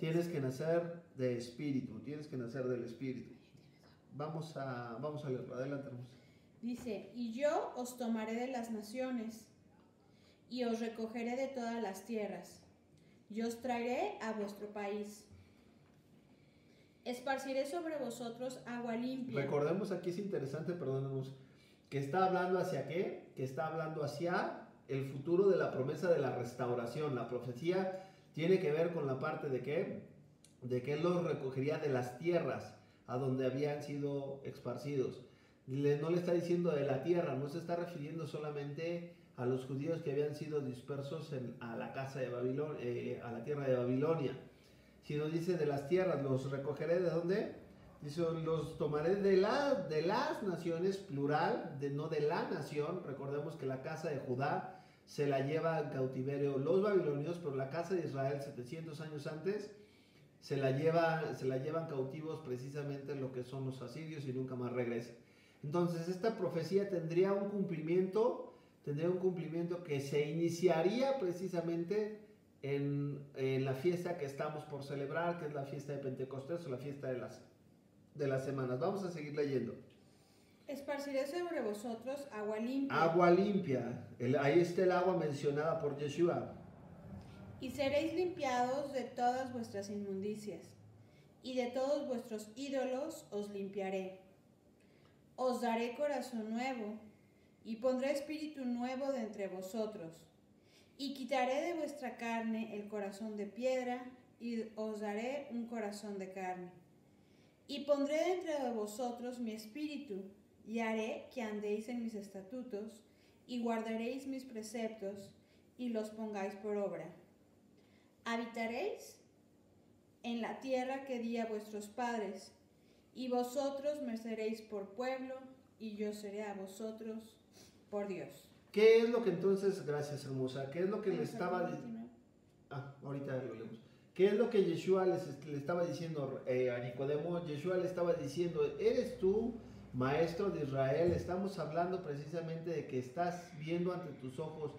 tienes que nacer de espíritu, tienes que nacer del espíritu. Vamos a leerlo, adelante hermosa. Dice, y yo os tomaré de las naciones y os recogeré de todas las tierras. Yo os traeré a vuestro país. Esparciré sobre vosotros agua limpia. Recordemos aquí, es interesante, perdónenos, que está hablando hacia qué, que está hablando hacia el futuro de la promesa de la restauración. La profecía tiene que ver con la parte de qué, de que él los recogería de las tierras a donde habían sido esparcidos. No le está diciendo de la tierra, no se está refiriendo solamente a los judíos que habían sido dispersos a la casa de Babilonia, a la tierra de Babilonia, sino dice de las tierras. Los recogeré de dónde, dice los tomaré de las naciones, plural, no de la nación. Recordemos que la casa de Judá se la lleva en cautiverio los babilonios, pero la casa de Israel 700 años antes se la llevan cautivos precisamente lo que son los asirios y nunca más regresa. Entonces esta profecía tendría un cumplimiento que se iniciaría precisamente en la fiesta que estamos por celebrar, que es la fiesta de Pentecostés o la fiesta de las semanas. Vamos a seguir leyendo. Esparciré sobre vosotros agua limpia. Agua limpia. Ahí está el agua mencionada por Yeshua. Y seréis limpiados de todas vuestras inmundicias, y de todos vuestros ídolos os limpiaré. Os daré corazón nuevo, y pondré espíritu nuevo de entre vosotros, y quitaré de vuestra carne el corazón de piedra, y os daré un corazón de carne. Y pondré dentro de vosotros mi espíritu, y haré que andéis en mis estatutos, y guardaréis mis preceptos, y los pongáis por obra. Habitaréis en la tierra que di a vuestros padres, y vosotros me seréis por pueblo, y yo seré a vosotros por Dios. ¿Qué es lo que entonces, gracias hermosa, qué es lo que le estaba diciendo? Ahorita lo leemos. ¿Qué es lo que Yeshua le estaba diciendo a Nicodemo? Yeshua le estaba diciendo, ¿eres tú, maestro de Israel? Estamos hablando precisamente de que estás viendo ante tus ojos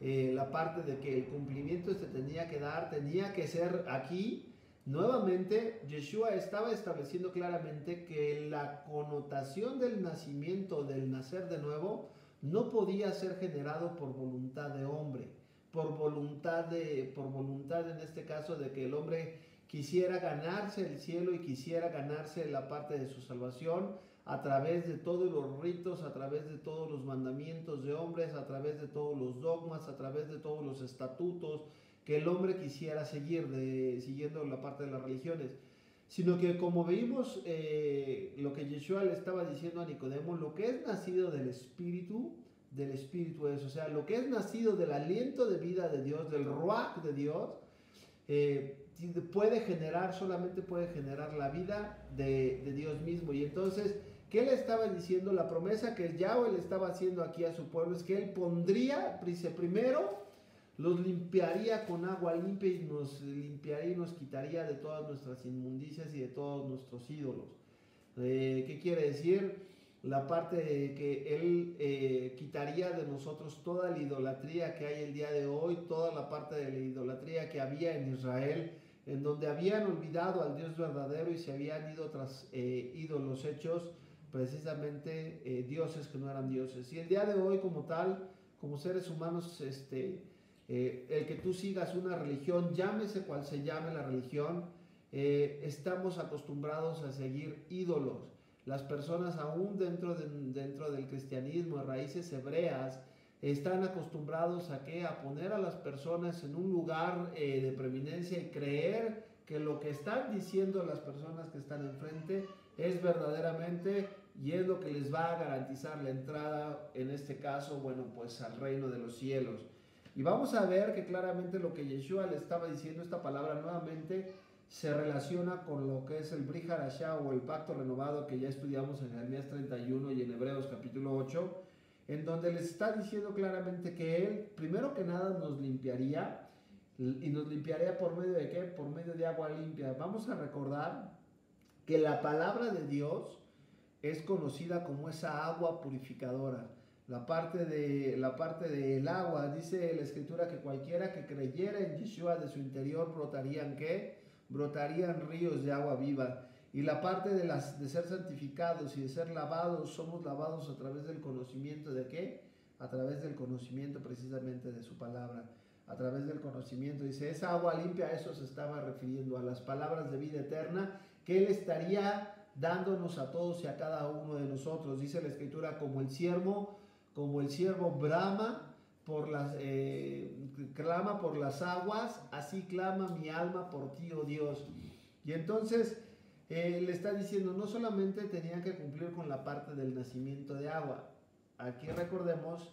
la parte de que el cumplimiento se tenía que dar, tenía que ser aquí. Nuevamente, Yeshua estaba estableciendo claramente que la connotación del nacimiento, del nacer de nuevo, no podía ser generado por voluntad de hombre, por voluntad en este caso de que el hombre quisiera ganarse el cielo y quisiera ganarse la parte de su salvación a través de todos los ritos, a través de todos los mandamientos de hombres, a través de todos los dogmas, a través de todos los estatutos que el hombre quisiera seguir, siguiendo la parte de las religiones, sino que como vimos lo que Yeshua le estaba diciendo a Nicodemo, lo que es nacido del Espíritu es, o sea, lo que es nacido del aliento de vida de Dios, del Ruach de Dios, solamente puede generar la vida de Dios mismo. Y entonces, ¿qué le estaba diciendo? La promesa que Yahweh le estaba haciendo aquí a su pueblo es que Él pondría, primero, los limpiaría con agua limpia y nos limpiaría y nos quitaría de todas nuestras inmundicias y de todos nuestros ídolos. ¿Qué quiere decir? La parte de que Él quitaría de nosotros toda la idolatría que hay el día de hoy, toda la parte de la idolatría que había en Israel, en donde habían olvidado al Dios verdadero y se habían ido tras ídolos hechos, precisamente dioses que no eran dioses. Y el día de hoy como tal, como seres humanos, el que tú sigas una religión, llámese cual se llame la religión, estamos acostumbrados a seguir ídolos. Las personas aún dentro del cristianismo, de raíces hebreas, están acostumbrados a ¿qué? A poner a las personas en un lugar de preeminencia y creer que lo que están diciendo las personas que están enfrente es verdaderamente y es lo que les va a garantizar la entrada, en este caso, bueno, pues al reino de los cielos. Y vamos a ver que claramente lo que Yeshua le estaba diciendo, esta palabra nuevamente se relaciona con lo que es el Brit Hadashah o el pacto renovado que ya estudiamos en Jeremías 31 y en Hebreos capítulo 8, en donde les está diciendo claramente que Él, primero que nada, nos limpiaría, y nos limpiaría por medio de ¿qué? Por medio de agua limpia. Vamos a recordar que la palabra de Dios es conocida como esa agua purificadora. La parte del agua, dice la Escritura que cualquiera que creyera en Yeshua, de su interior brotarían ¿qué? Brotarían ríos de agua viva. Y la parte de ser santificados y de ser lavados, somos lavados a través del conocimiento de ¿qué? A través del conocimiento precisamente de su palabra. A través del conocimiento, dice, esa agua limpia, a eso se estaba refiriendo, a las palabras de vida eterna que Él estaría dándonos a todos y a cada uno de nosotros. Dice la Escritura, como el siervo brama clama por las aguas, así clama mi alma por ti, oh Dios. Y entonces le está diciendo, no solamente tenían que cumplir con la parte del nacimiento de agua. Aquí recordemos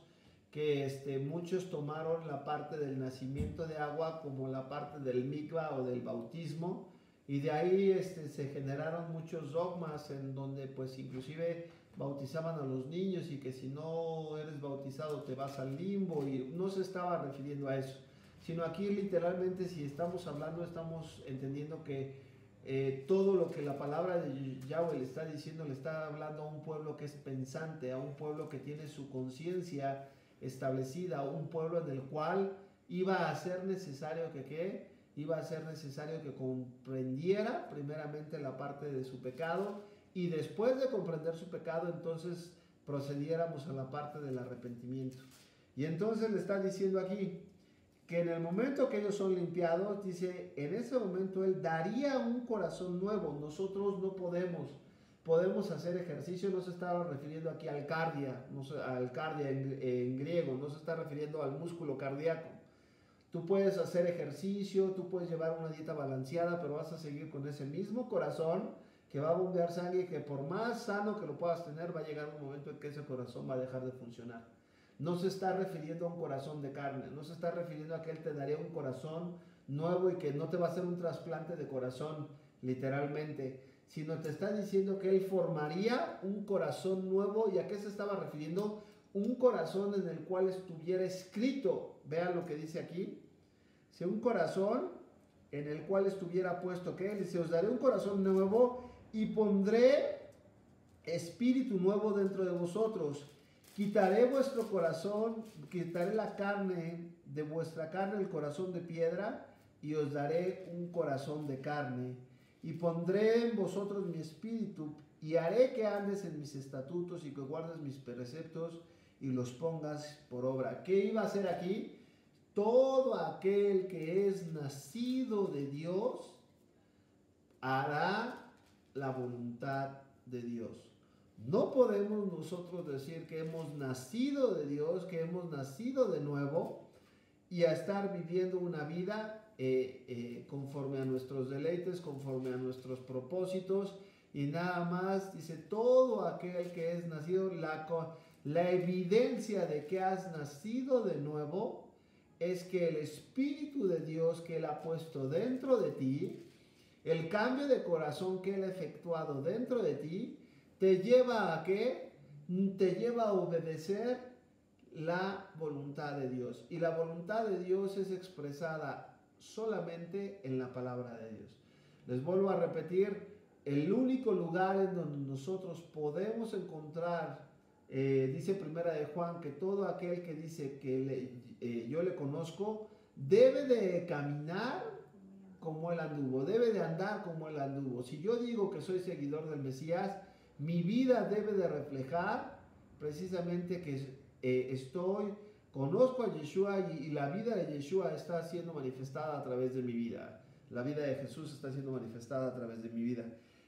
que muchos tomaron la parte del nacimiento de agua como la parte del mikvah o del bautismo, y de ahí se generaron muchos dogmas en donde pues inclusive bautizaban a los niños y que si no eres bautizado te vas al limbo, y no se estaba refiriendo a eso, sino aquí literalmente, si estamos hablando, estamos entendiendo que todo lo que la palabra de Yahweh le está diciendo, le está hablando a un pueblo que es pensante, a un pueblo que tiene su conciencia establecida, a un pueblo en el cual iba a ser necesario iba a ser necesario que comprendiera primeramente la parte de su pecado, y después de comprender su pecado, entonces procediéramos a la parte del arrepentimiento. Y entonces le está diciendo aquí que en el momento que ellos son limpiados, dice, en ese momento Él daría un corazón nuevo. Nosotros no podemos, podemos hacer ejercicio, no se está refiriendo aquí al cardia, al cardia en griego, no se está refiriendo al músculo cardíaco. Tú puedes hacer ejercicio, tú puedes llevar una dieta balanceada, pero vas a seguir con ese mismo corazón que va a bombear sangre y que por más sano que lo puedas tener, va a llegar un momento en que ese corazón va a dejar de funcionar. No se está refiriendo a un corazón de carne, no se está refiriendo a que Él te daría un corazón nuevo y que no te va a hacer un trasplante de corazón, literalmente, sino te está diciendo que Él formaría un corazón nuevo. ¿Y a qué se estaba refiriendo? Un corazón en el cual estuviera escrito, vean lo que dice aquí, si un corazón en el cual estuviera puesto, que Él dice, os daré un corazón nuevo y pondré espíritu nuevo dentro de vosotros. Quitaré vuestro corazón, quitaré la carne de vuestra carne, el corazón de piedra, y os daré un corazón de carne. Y pondré en vosotros mi espíritu, y haré que andes en mis estatutos y que guardes mis preceptos y los pongas por obra. ¿Qué iba a hacer aquí? Todo aquel que es nacido de Dios hará la voluntad de Dios. No podemos nosotros decir que hemos nacido de Dios, que hemos nacido de nuevo y a estar viviendo una vida conforme a nuestros deleites, conforme a nuestros propósitos y nada más. Dice, todo aquel que es nacido, la evidencia de que has nacido de nuevo es que el Espíritu de Dios que Él ha puesto dentro de ti, el cambio de corazón que Él ha efectuado dentro de ti, te lleva a ¿qué? Te lleva a obedecer la voluntad de Dios. Y la voluntad de Dios es expresada solamente en la palabra de Dios. Les vuelvo a repetir, el único lugar en donde nosotros podemos encontrar, dice Primera de Juan, que todo aquel que dice que yo le conozco, debe de caminar como Él anduvo, debe de andar como Él anduvo. Si yo digo que soy seguidor del Mesías, mi vida debe de reflejar precisamente que conozco a Yeshua y la vida de Yeshua está siendo manifestada a través de mi vida. La vida de Jesús está siendo manifestada a través de mi vida.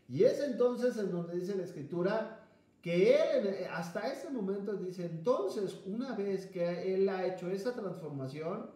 Y es entonces en donde dice la Escritura que Él, hasta ese momento dice, entonces una vez que Él ha hecho esa transformación,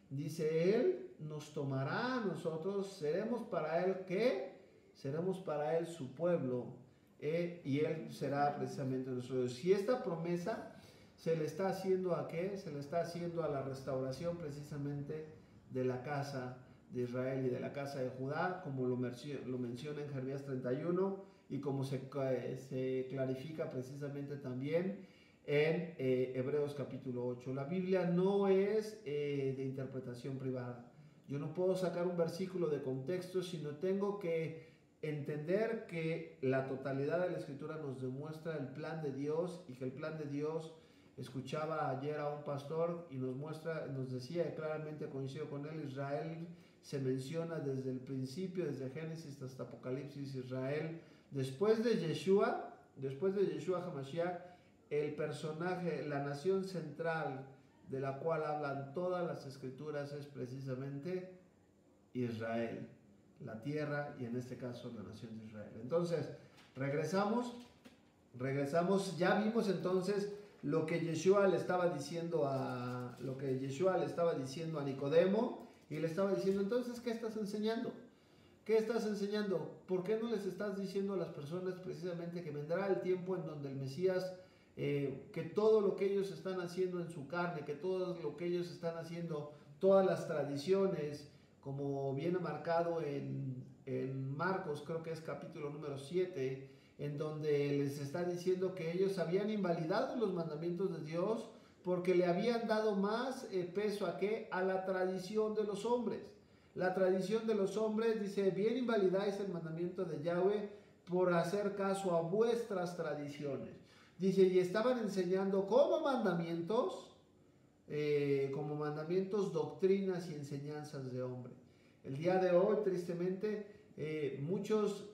dice Él, nos tomará a nosotros, seremos para Él, ¿qué? Seremos para Él su pueblo, y Él será precisamente nuestro Dios. Y esta promesa se le está haciendo ¿a qué? Se le está haciendo a la restauración precisamente de la casa de Israel y de la casa de Judá, como lo menciona en Jeremías 31 y como se clarifica precisamente también en Hebreos capítulo 8. La Biblia no es de interpretación privada. Yo no puedo sacar un versículo de contexto, sino tengo que entender que la totalidad de la Escritura nos demuestra el plan de Dios y que el plan de Dios, escuchaba ayer a un pastor y nos decía claramente, coincido con él, Israel se menciona desde el principio, desde Génesis hasta Apocalipsis, Israel. Después de Yeshua HaMashiach, el personaje, la nación central de la cual hablan todas las escrituras es precisamente Israel, la tierra y en este caso la nación de Israel. Entonces, regresamos, ya vimos entonces lo que Yeshua le estaba diciendo a Nicodemo, y le estaba diciendo, entonces, ¿qué estás enseñando? ¿Qué estás enseñando? ¿Por qué no les estás diciendo a las personas precisamente que vendrá el tiempo en donde el Mesías, que todo lo que ellos están haciendo en su carne, que todo lo que ellos están haciendo, todas las tradiciones, como viene marcado en Marcos, creo que es capítulo número 7, en donde les está diciendo que ellos habían invalidado los mandamientos de Dios porque le habían dado más peso ¿a qué? A la tradición de los hombres. La tradición de los hombres dice, bien invalidáis el mandamiento de Yahweh por hacer caso a vuestras tradiciones. Dice, y estaban enseñando como mandamientos, doctrinas y enseñanzas de hombre. El día de hoy, tristemente, muchos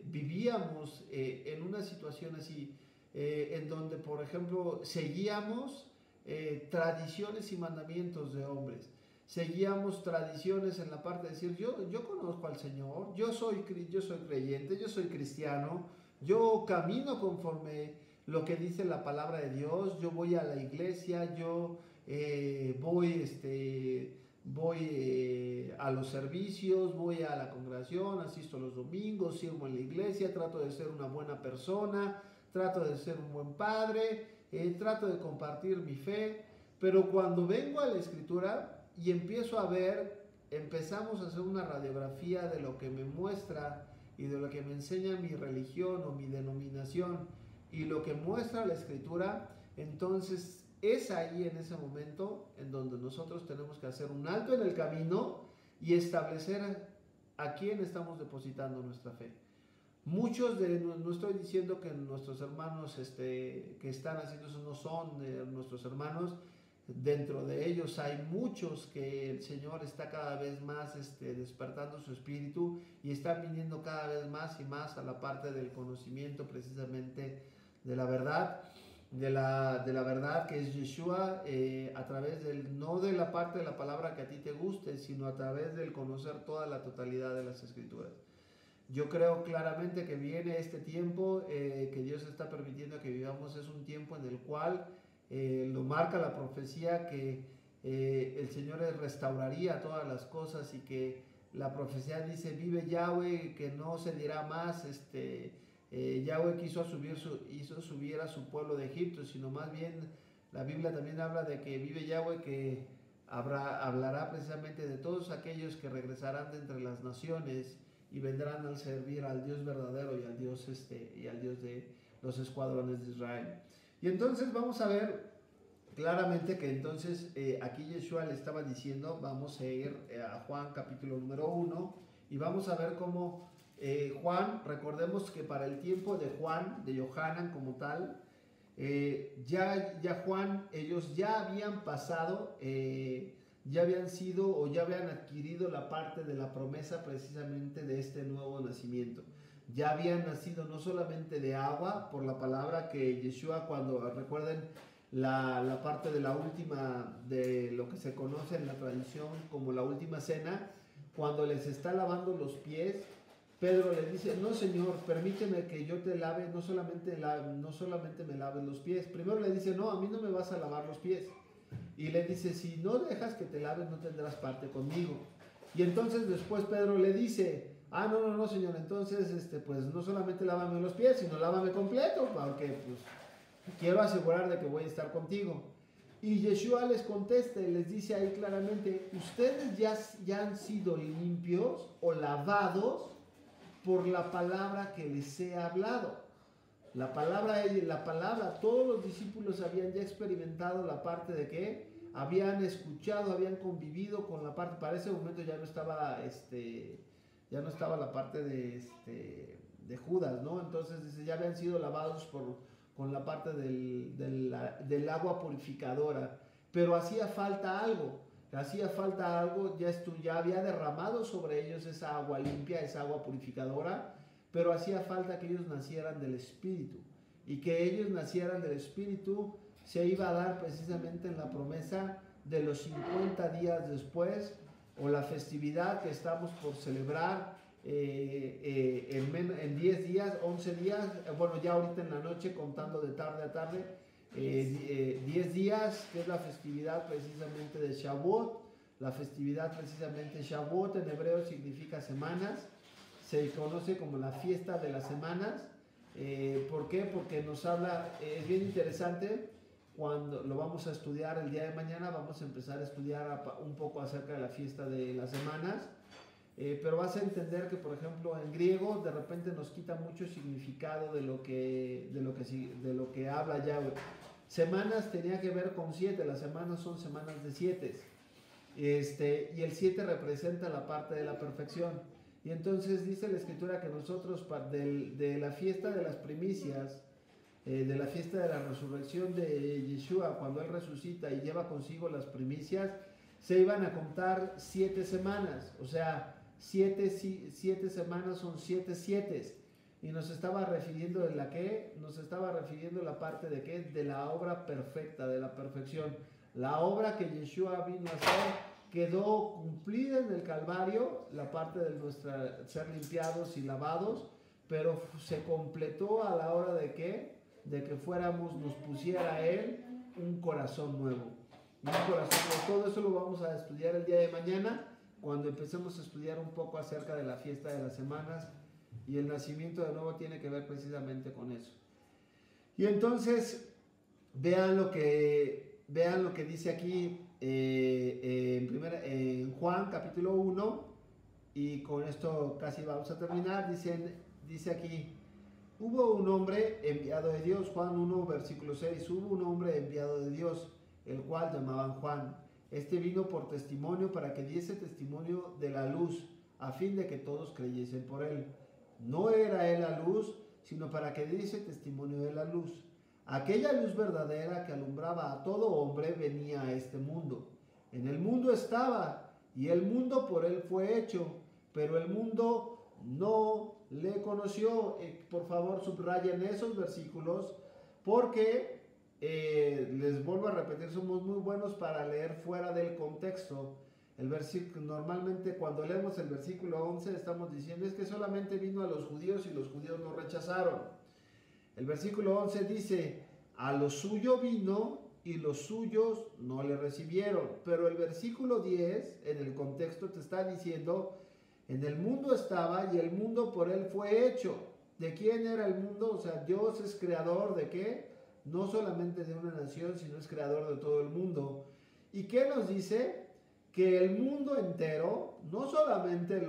vivíamos en una situación así, en donde, por ejemplo, seguíamos tradiciones y mandamientos de hombres. seguíamos tradiciones en la parte de decir, yo conozco al Señor, yo soy creyente, yo soy cristiano, yo camino conforme lo que dice la palabra de Dios, yo voy a la iglesia, yo voy a los servicios, voy a la congregación, asisto los domingos, sirvo en la iglesia, trato de ser una buena persona, trato de ser un buen padre, trato de compartir mi fe, pero cuando vengo a la Escritura y empiezo a ver, empezamos a hacer una radiografía de lo que me muestra y de lo que me enseña mi religión o mi denominación y lo que muestra la Escritura, entonces es ahí en ese momento en donde nosotros tenemos que hacer un alto en el camino y establecer a quién estamos depositando nuestra fe. Muchos no estoy diciendo que nuestros hermanos que están haciendo eso no son nuestros hermanos. Dentro de ellos hay muchos que el Señor está cada vez más despertando su espíritu y están viniendo cada vez más y más a la parte del conocimiento precisamente de la verdad, de la verdad que es Yeshua, a través no de la parte de la palabra que a ti te guste, sino a través del conocer toda la totalidad de las Escrituras. Yo creo claramente que viene este tiempo que Dios está permitiendo que vivamos, es un tiempo en el cual lo marca la profecía que el Señor restauraría todas las cosas y que la profecía dice, vive Yahweh, que no se dirá más, Yahweh hizo subir a su pueblo de Egipto, sino más bien la Biblia también habla de que vive Yahweh, que hablará precisamente de todos aquellos que regresarán de entre las naciones y vendrán a servir al Dios verdadero y al Dios de los escuadrones de Israel. Y entonces vamos a ver claramente que entonces aquí Yeshua le estaba diciendo, vamos a ir a Juan capítulo número 1 y vamos a ver cómo Juan, recordemos que para el tiempo de Juan, de Yohanan como tal, ya Juan, ellos ya habían pasado, ya habían sido o ya habían adquirido la parte de la promesa precisamente de este nuevo nacimiento. Ya habían nacido no solamente de agua, por la palabra que Yeshua, cuando recuerden la parte de la última, de lo que se conoce en la tradición como la última cena, cuando les está lavando los pies, Pedro le dice, no Señor, permíteme que yo te lave, no solamente me laves los pies. Primero le dice, no, a mí no me vas a lavar los pies. Y le dice, si no dejas que te laves, no tendrás parte conmigo. Y entonces después Pedro le dice, no, Señor, entonces pues no solamente lávame los pies, sino lávame completo, porque pues quiero asegurar de que voy a estar contigo. Y Yeshua les contesta y les dice ahí claramente, ustedes ya han sido limpios o lavados por la palabra que les he hablado. La palabra, todos los discípulos habían ya experimentado la parte de que habían escuchado, habían convivido con la parte, para ese momento ya no estaba la parte de Judas, ¿no? Entonces dice, ya habían sido lavados con la parte del agua purificadora, pero hacía falta algo, ya había derramado sobre ellos esa agua limpia, esa agua purificadora, pero hacía falta que ellos nacieran del Espíritu, y que ellos nacieran del Espíritu se iba a dar precisamente en la promesa de los 50 días después, o la festividad que estamos por celebrar en 10 días, 11 días, bueno, ya ahorita en la noche, contando de tarde a tarde, 10 días, que es la festividad precisamente de Shavuot. La festividad precisamente Shavuot en hebreo significa semanas, se conoce como la fiesta de las semanas. ¿Por qué? Porque nos habla, es bien interesante, cuando lo vamos a estudiar el día de mañana, vamos a empezar a estudiar un poco acerca de la fiesta de las semanas, pero vas a entender que, por ejemplo, en griego de repente nos quita mucho significado de lo que habla Yahweh. Semanas tenía que ver con 7, las semanas son semanas de 7, y el 7 representa la parte de la perfección. Y entonces dice la Escritura que nosotros de la fiesta de las primicias, de la fiesta de la resurrección de Yeshua, cuando Él resucita y lleva consigo las primicias, se iban a contar 7 semanas, o sea, 7 semanas son 7 sietes. Y nos estaba refiriendo a la parte de la obra perfecta, de la perfección. La obra que Yeshua vino a hacer quedó cumplida en el Calvario, la parte de nuestra ser limpiados y lavados, pero se completó a la hora de que fuéramos, nos pusiera a Él un corazón nuevo. Un corazón nuevo. Todo eso lo vamos a estudiar el día de mañana, cuando empecemos a estudiar un poco acerca de la fiesta de las semanas, y el nacimiento de nuevo tiene que ver precisamente con eso. Y entonces, vean lo que dice aquí en Juan capítulo 1, y con esto casi vamos a terminar. Dice aquí: hubo un hombre enviado de Dios, Juan 1 versículo 6, hubo un hombre enviado de Dios, el cual llamaban Juan. Este vino por testimonio, para que diese testimonio de la luz, a fin de que todos creyesen por él. No era él la luz, sino para que diese testimonio de la luz. Aquella luz verdadera que alumbraba a todo hombre venía a este mundo. En el mundo estaba, y el mundo por él fue hecho, pero el mundo no le conoció. Por favor, subrayen esos versículos, porque les vuelvo a repetir, somos muy buenos para leer fuera del contexto. El versículo, normalmente cuando leemos el versículo 11 estamos diciendo es que solamente vino a los judíos y los judíos lo rechazaron. El versículo 11 dice: a lo suyo vino y los suyos no le recibieron. Pero el versículo 10 en el contexto te está diciendo: en el mundo estaba y el mundo por él fue hecho. ¿De quién era el mundo? O sea, Dios es creador ¿de qué? No solamente de una nación, sino es creador de todo el mundo. ¿Y qué nos dice? Que el mundo entero, no solamente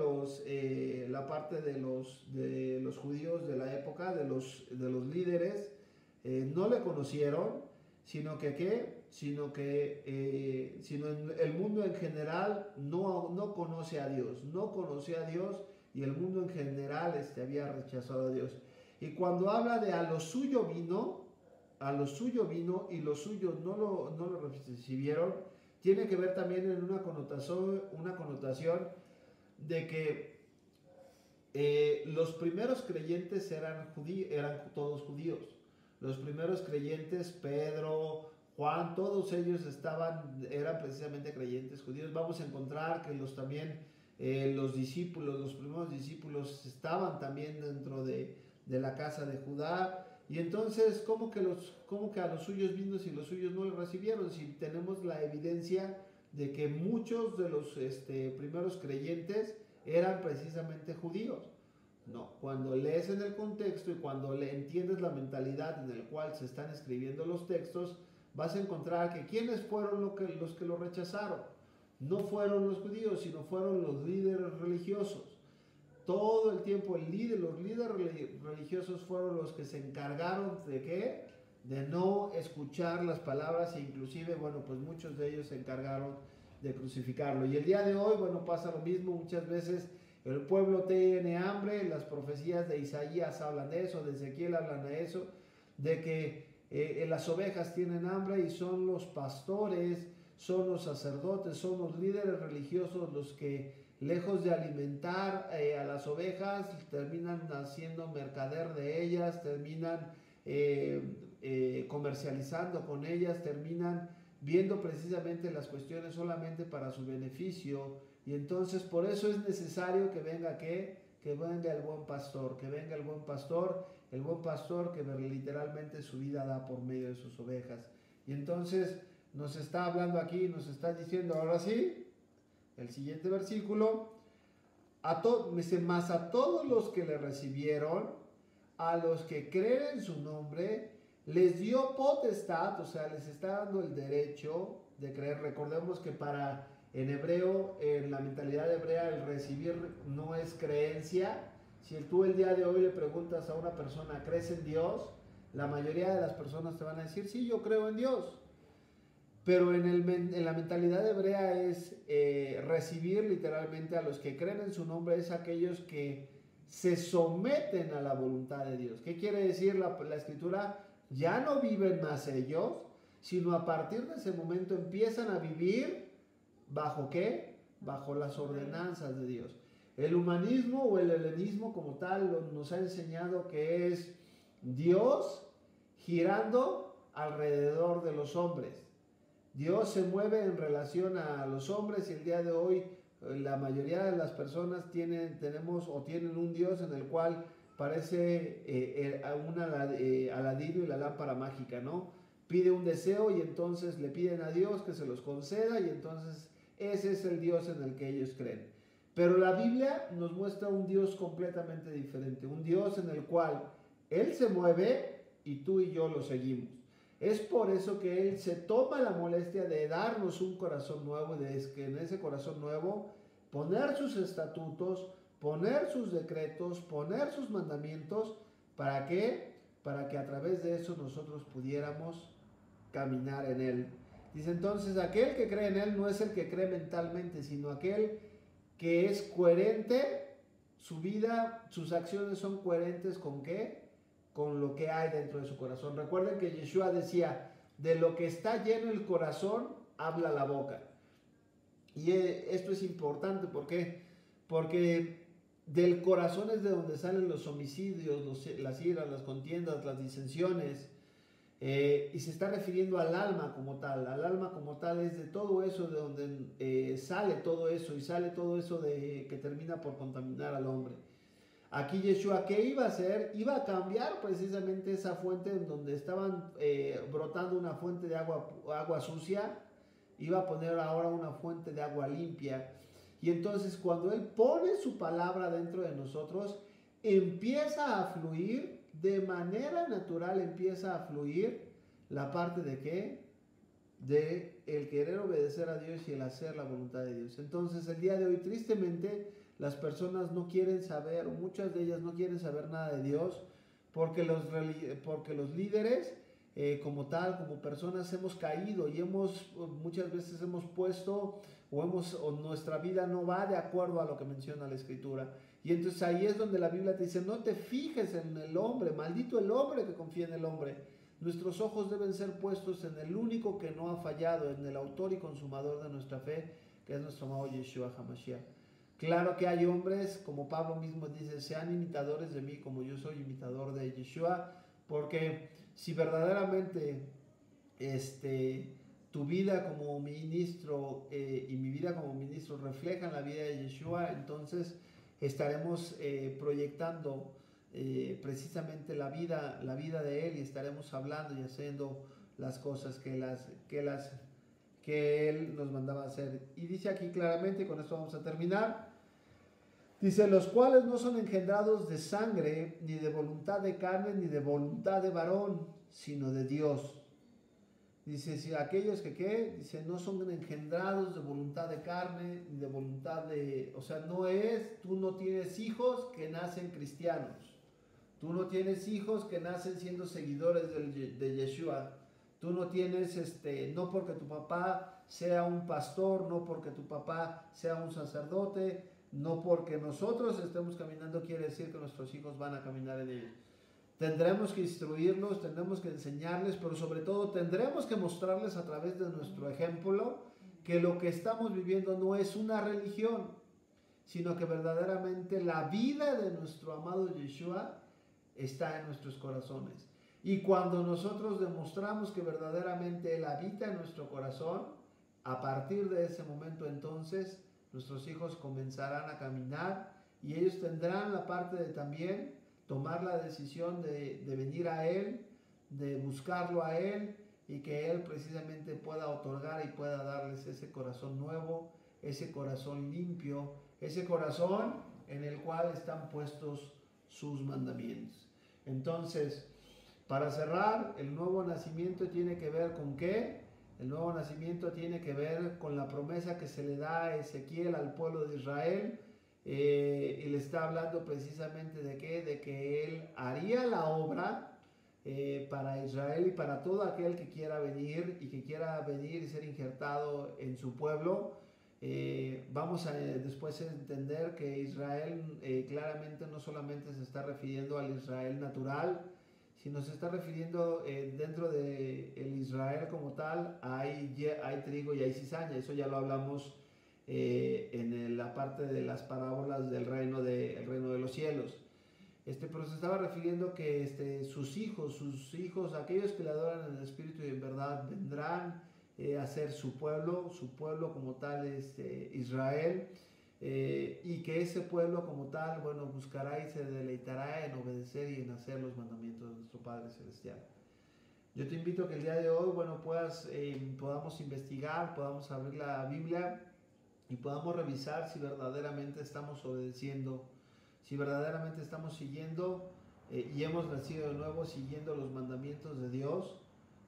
la parte de los judíos de la época, de los líderes, no le conocieron, sino que el mundo en general no conoce a Dios, no conoció a Dios, y el mundo en general había rechazado a Dios. Y cuando habla de a lo suyo vino y los suyos no lo recibieron, tiene que ver también en una connotación de que los primeros creyentes eran todos judíos. Los primeros creyentes, Pedro, Juan, todos ellos eran precisamente creyentes judíos. Vamos a encontrar que los primeros discípulos estaban también dentro de la casa de Judá. Y entonces, ¿cómo que a los suyos vino y los suyos no lo recibieron? Si tenemos la evidencia de que muchos de los primeros creyentes eran precisamente judíos. No, cuando lees en el contexto y cuando entiendes la mentalidad en la cual se están escribiendo los textos, vas a encontrar que ¿quiénes fueron los que lo rechazaron? No fueron los judíos, sino fueron los líderes religiosos. Todo el tiempo los líderes religiosos fueron los que se encargaron ¿de qué? De no escuchar las palabras, e inclusive, pues muchos de ellos se encargaron de crucificarlo. Y el día de hoy, pasa lo mismo. Muchas veces el pueblo tiene hambre, las profecías de Isaías hablan de eso, de Ezequiel hablan de eso, de que las ovejas tienen hambre, y son los pastores, son los sacerdotes, son los líderes religiosos los que, lejos de alimentar a las ovejas, terminan haciendo mercader de ellas, terminan comercializando con ellas, terminan viendo precisamente las cuestiones solamente para su beneficio. Y entonces por eso es necesario que venga el buen pastor, el buen pastor que literalmente su vida da por medio de sus ovejas. Y entonces nos está hablando aquí, nos está diciendo ahora sí, el siguiente versículo: dice, mas a todos los que le recibieron, a los que creen en su nombre, les dio potestad, o sea, les está dando el derecho de creer. Recordemos que en hebreo, en la mentalidad hebrea, el recibir no es creencia. Si tú el día de hoy le preguntas a una persona, ¿crees en Dios?, la mayoría de las personas te van a decir, sí, yo creo en Dios. Pero en la mentalidad hebrea es recibir literalmente a los que creen en su nombre, es aquellos que se someten a la voluntad de Dios. ¿Qué quiere decir la escritura? Ya no viven más ellos, sino a partir de ese momento empiezan a vivir ¿bajo qué? Bajo las ordenanzas de Dios. El humanismo o el helenismo como tal nos ha enseñado que es Dios girando alrededor de los hombres. Dios se mueve en relación a los hombres y el día de hoy la mayoría de las personas tienen un Dios en el cual parece un Aladino y la lámpara mágica, ¿no? Pide un deseo y entonces le piden a Dios que se los conceda y entonces ese es el Dios en el que ellos creen. Pero la Biblia nos muestra un Dios completamente diferente, un Dios en el cual Él se mueve y tú y yo lo seguimos. Es por eso que Él se toma la molestia de darnos un corazón nuevo y de que en ese corazón nuevo poner sus estatutos, poner sus decretos, poner sus mandamientos. ¿Para qué? Para que a través de eso nosotros pudiéramos caminar en Él. Dice entonces, aquel que cree en Él no es el que cree mentalmente, sino aquel que es coherente, su vida, sus acciones son coherentes ¿con qué? Con lo que hay dentro de su corazón. Recuerden que Yeshua decía, de lo que está lleno el corazón, habla la boca. Y esto es importante, ¿por qué? Porque del corazón es de donde salen los homicidios, las iras, las contiendas, las disensiones. Y se está refiriendo al alma como tal. Al alma como tal es de todo eso, de donde sale todo eso, y sale todo eso que termina por contaminar al hombre. Aquí Yeshua, ¿qué iba a hacer? Iba a cambiar precisamente esa fuente en donde estaban brotando una fuente de agua sucia, iba a poner ahora una fuente de agua limpia. Y entonces cuando Él pone su palabra dentro de nosotros, empieza a fluir, de manera natural empieza a fluir la parte de ¿qué? De el querer obedecer a Dios y el hacer la voluntad de Dios. Entonces el día de hoy, tristemente, las personas no quieren saber, o muchas de ellas no quieren saber nada de Dios, porque los líderes, como tal, como personas, hemos caído y muchas veces hemos puesto, o nuestra vida no va de acuerdo a lo que menciona la Escritura. Y entonces ahí es donde la Biblia te dice, no te fijes en el hombre, maldito el hombre que confía en el hombre. Nuestros ojos deben ser puestos en el único que no ha fallado, en el autor y consumador de nuestra fe, que es nuestro amado Yeshua HaMashiach. Claro que hay hombres, como Pablo mismo dice, sean imitadores de mí como yo soy imitador de Yeshua, porque si verdaderamente tu vida como ministro y mi vida como ministro reflejan la vida de Yeshua, entonces estaremos proyectando precisamente la vida de Él, y estaremos hablando y haciendo las cosas que Él nos mandaba hacer. Y dice aquí claramente, con esto vamos a terminar, dice, los cuales no son engendrados de sangre, ni de voluntad de carne, ni de voluntad de varón, sino de Dios. Dice, si aquellos que ¿qué? Dice, no son engendrados de voluntad de carne, ni de voluntad de... O sea, tú no tienes hijos que nacen cristianos. Tú no tienes hijos que nacen siendo seguidores de Yeshua. Tú no tienes, no porque tu papá sea un pastor, no porque tu papá sea un sacerdote, no porque nosotros estemos caminando quiere decir que nuestros hijos van a caminar en ellos. Tendremos que instruirlos, tendremos que enseñarles, pero sobre todo tendremos que mostrarles a través de nuestro ejemplo que lo que estamos viviendo no es una religión, sino que verdaderamente la vida de nuestro amado Yeshua está en nuestros corazones. Y cuando nosotros demostramos que verdaderamente Él habita en nuestro corazón, a partir de ese momento entonces nuestros hijos comenzarán a caminar y ellos tendrán la parte de también tomar la decisión de venir a Él, de buscarlo a Él, y que Él precisamente pueda otorgar y pueda darles ese corazón nuevo, ese corazón limpio, ese corazón en el cual están puestos sus mandamientos. Entonces, para cerrar, el nuevo nacimiento tiene que ver ¿con qué? El nuevo nacimiento tiene que ver con la promesa que se le da a Ezequiel al pueblo de Israel. Y le está hablando precisamente de qué, de que Él haría la obra para Israel y para todo aquel que quiera venir y ser injertado en su pueblo. Vamos a después entender que Israel claramente no solamente se está refiriendo al Israel natural, sino se está refiriendo dentro del Israel como tal, hay trigo y hay cizaña. Eso ya lo hablamos en la parte de las parábolas del reino de los cielos. Pero se estaba refiriendo que sus hijos, aquellos que le adoran en el espíritu y en verdad, vendrán hacer su pueblo como tal es Israel, y que ese pueblo como tal, bueno, buscará y se deleitará en obedecer y en hacer los mandamientos de nuestro Padre Celestial. Yo te invito a que el día de hoy, bueno, podamos investigar, podamos abrir la Biblia y podamos revisar si verdaderamente estamos obedeciendo, si verdaderamente estamos siguiendo y hemos nacido de nuevo siguiendo los mandamientos de Dios,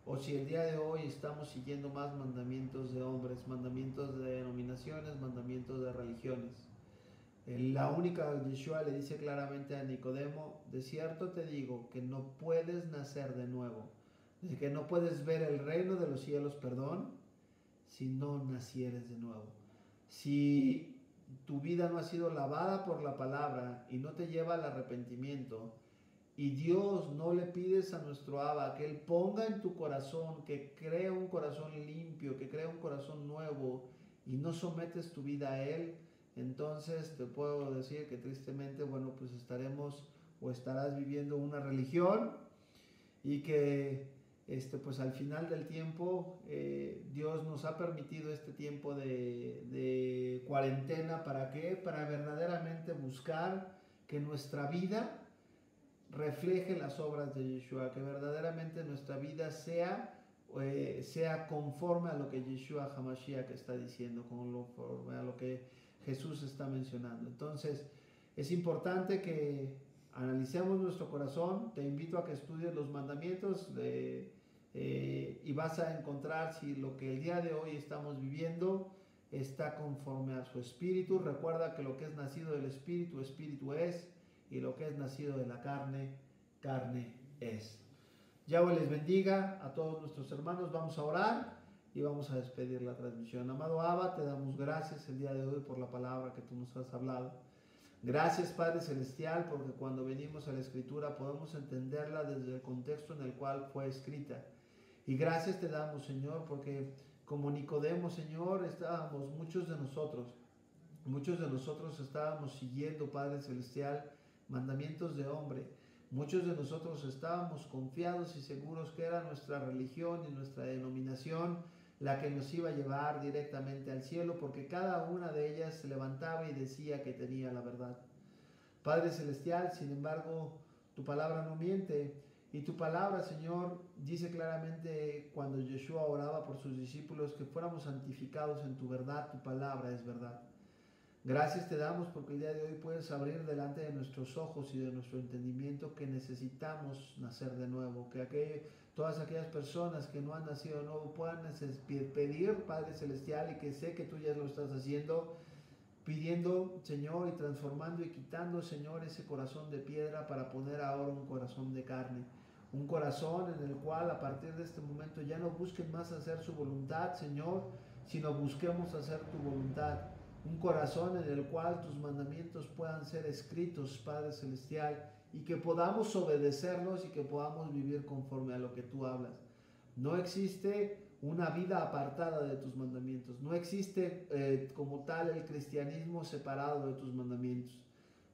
o si el día de hoy estamos siguiendo más mandamientos de hombres, mandamientos de denominaciones, mandamientos de religiones. La única, Yeshua le dice claramente a Nicodemo, de cierto te digo que no puedes nacer de nuevo, que no puedes ver el reino de los cielos, si no nacieres de nuevo. Si tu vida no ha sido lavada por la palabra y no te lleva al arrepentimiento, y Dios no le pides a nuestro Abba que Él ponga en tu corazón, que cree un corazón limpio, que cree un corazón nuevo, y no sometes tu vida a Él, entonces te puedo decir que tristemente, bueno, pues estarás viviendo una religión, y que pues al final del tiempo Dios nos ha permitido este tiempo de cuarentena. ¿Para qué? Para verdaderamente buscar que nuestra vida refleje las obras de Yeshua, que verdaderamente nuestra vida sea conforme a lo que Yeshua HaMashiach está diciendo, conforme a lo que Jesús está mencionando. Entonces es importante que analicemos nuestro corazón. Te invito a que estudies los mandamientos y vas a encontrar si lo que el día de hoy estamos viviendo está conforme a su espíritu. Recuerda que lo que es nacido del espíritu, espíritu es, y lo que es nacido de la carne, carne es. Yahweh les bendiga a todos nuestros hermanos. Vamos a orar y vamos a despedir la transmisión. Amado Abba, te damos gracias el día de hoy por la palabra que tú nos has hablado. Gracias, Padre Celestial, porque cuando venimos a la Escritura podemos entenderla desde el contexto en el cual fue escrita. Y gracias te damos, Señor, porque como Nicodemo, Señor, muchos de nosotros estábamos siguiendo, Padre Celestial, mandamientos de hombre. Muchos de nosotros estábamos confiados y seguros que era nuestra religión y nuestra denominación la que nos iba a llevar directamente al cielo, porque cada una de ellas se levantaba y decía que tenía la verdad. Padre Celestial, sin embargo, tu palabra no miente, y tu palabra, Señor, dice claramente cuando Yeshua oraba por sus discípulos que fuéramos santificados en tu verdad. Tu palabra es verdad. Gracias te damos porque el día de hoy puedes abrir delante de nuestros ojos y de nuestro entendimiento que necesitamos nacer de nuevo, que todas aquellas personas que no han nacido de nuevo puedan pedir, Padre Celestial, y que sé que tú ya lo estás haciendo, pidiendo, Señor, y transformando y quitando, Señor, ese corazón de piedra para poner ahora un corazón de carne, un corazón en el cual a partir de este momento ya no busquen más hacer su voluntad, Señor, sino busquemos hacer tu voluntad. Un corazón en el cual tus mandamientos puedan ser escritos, Padre Celestial, y que podamos obedecerlos y que podamos vivir conforme a lo que tú hablas. No existe una vida apartada de tus mandamientos. No existe como tal el cristianismo separado de tus mandamientos.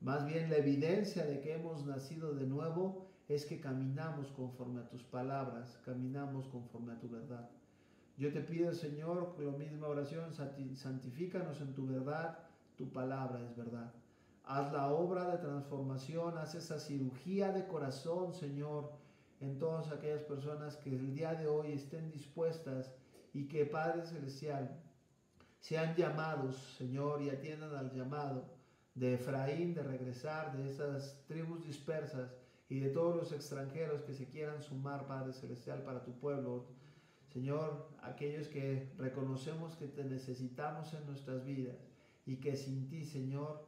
Más bien la evidencia de que hemos nacido de nuevo es que caminamos conforme a tus palabras, caminamos conforme a tu verdad. Yo te pido, Señor, con la misma oración, santifícanos en tu verdad, tu palabra es verdad. Haz la obra de transformación, haz esa cirugía de corazón, Señor, en todas aquellas personas que el día de hoy estén dispuestas y que, Padre Celestial, sean llamados, Señor, y atiendan al llamado de Efraín de regresar de esas tribus dispersas y de todos los extranjeros que se quieran sumar, Padre Celestial, para tu pueblo. Señor, aquellos que reconocemos que te necesitamos en nuestras vidas y que sin ti, Señor,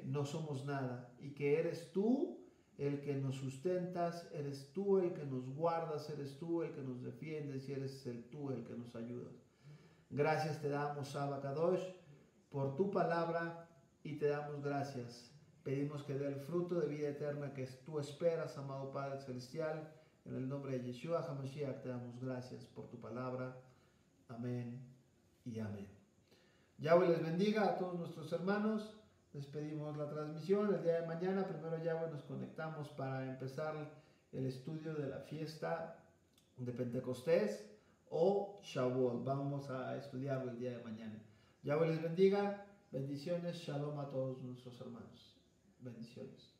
no somos nada, y que eres tú el que nos sustentas, eres tú el que nos guardas, eres tú el que nos defiendes y eres tú el que nos ayudas. Gracias te damos, Abba Kadosh, por tu palabra, y te damos gracias. Pedimos que dé el fruto de vida eterna que tú esperas, amado Padre Celestial. En el nombre de Yeshua HaMashiach te damos gracias por tu palabra. Amén y amén. Yahweh les bendiga a todos nuestros hermanos. Despedimos la transmisión. El día de mañana, primero Yahweh, nos conectamos para empezar el estudio de la fiesta de Pentecostés. o Shavuot. Vamos a estudiarlo el día de mañana. Yahweh les bendiga. Bendiciones. Shalom a todos nuestros hermanos. Bendiciones.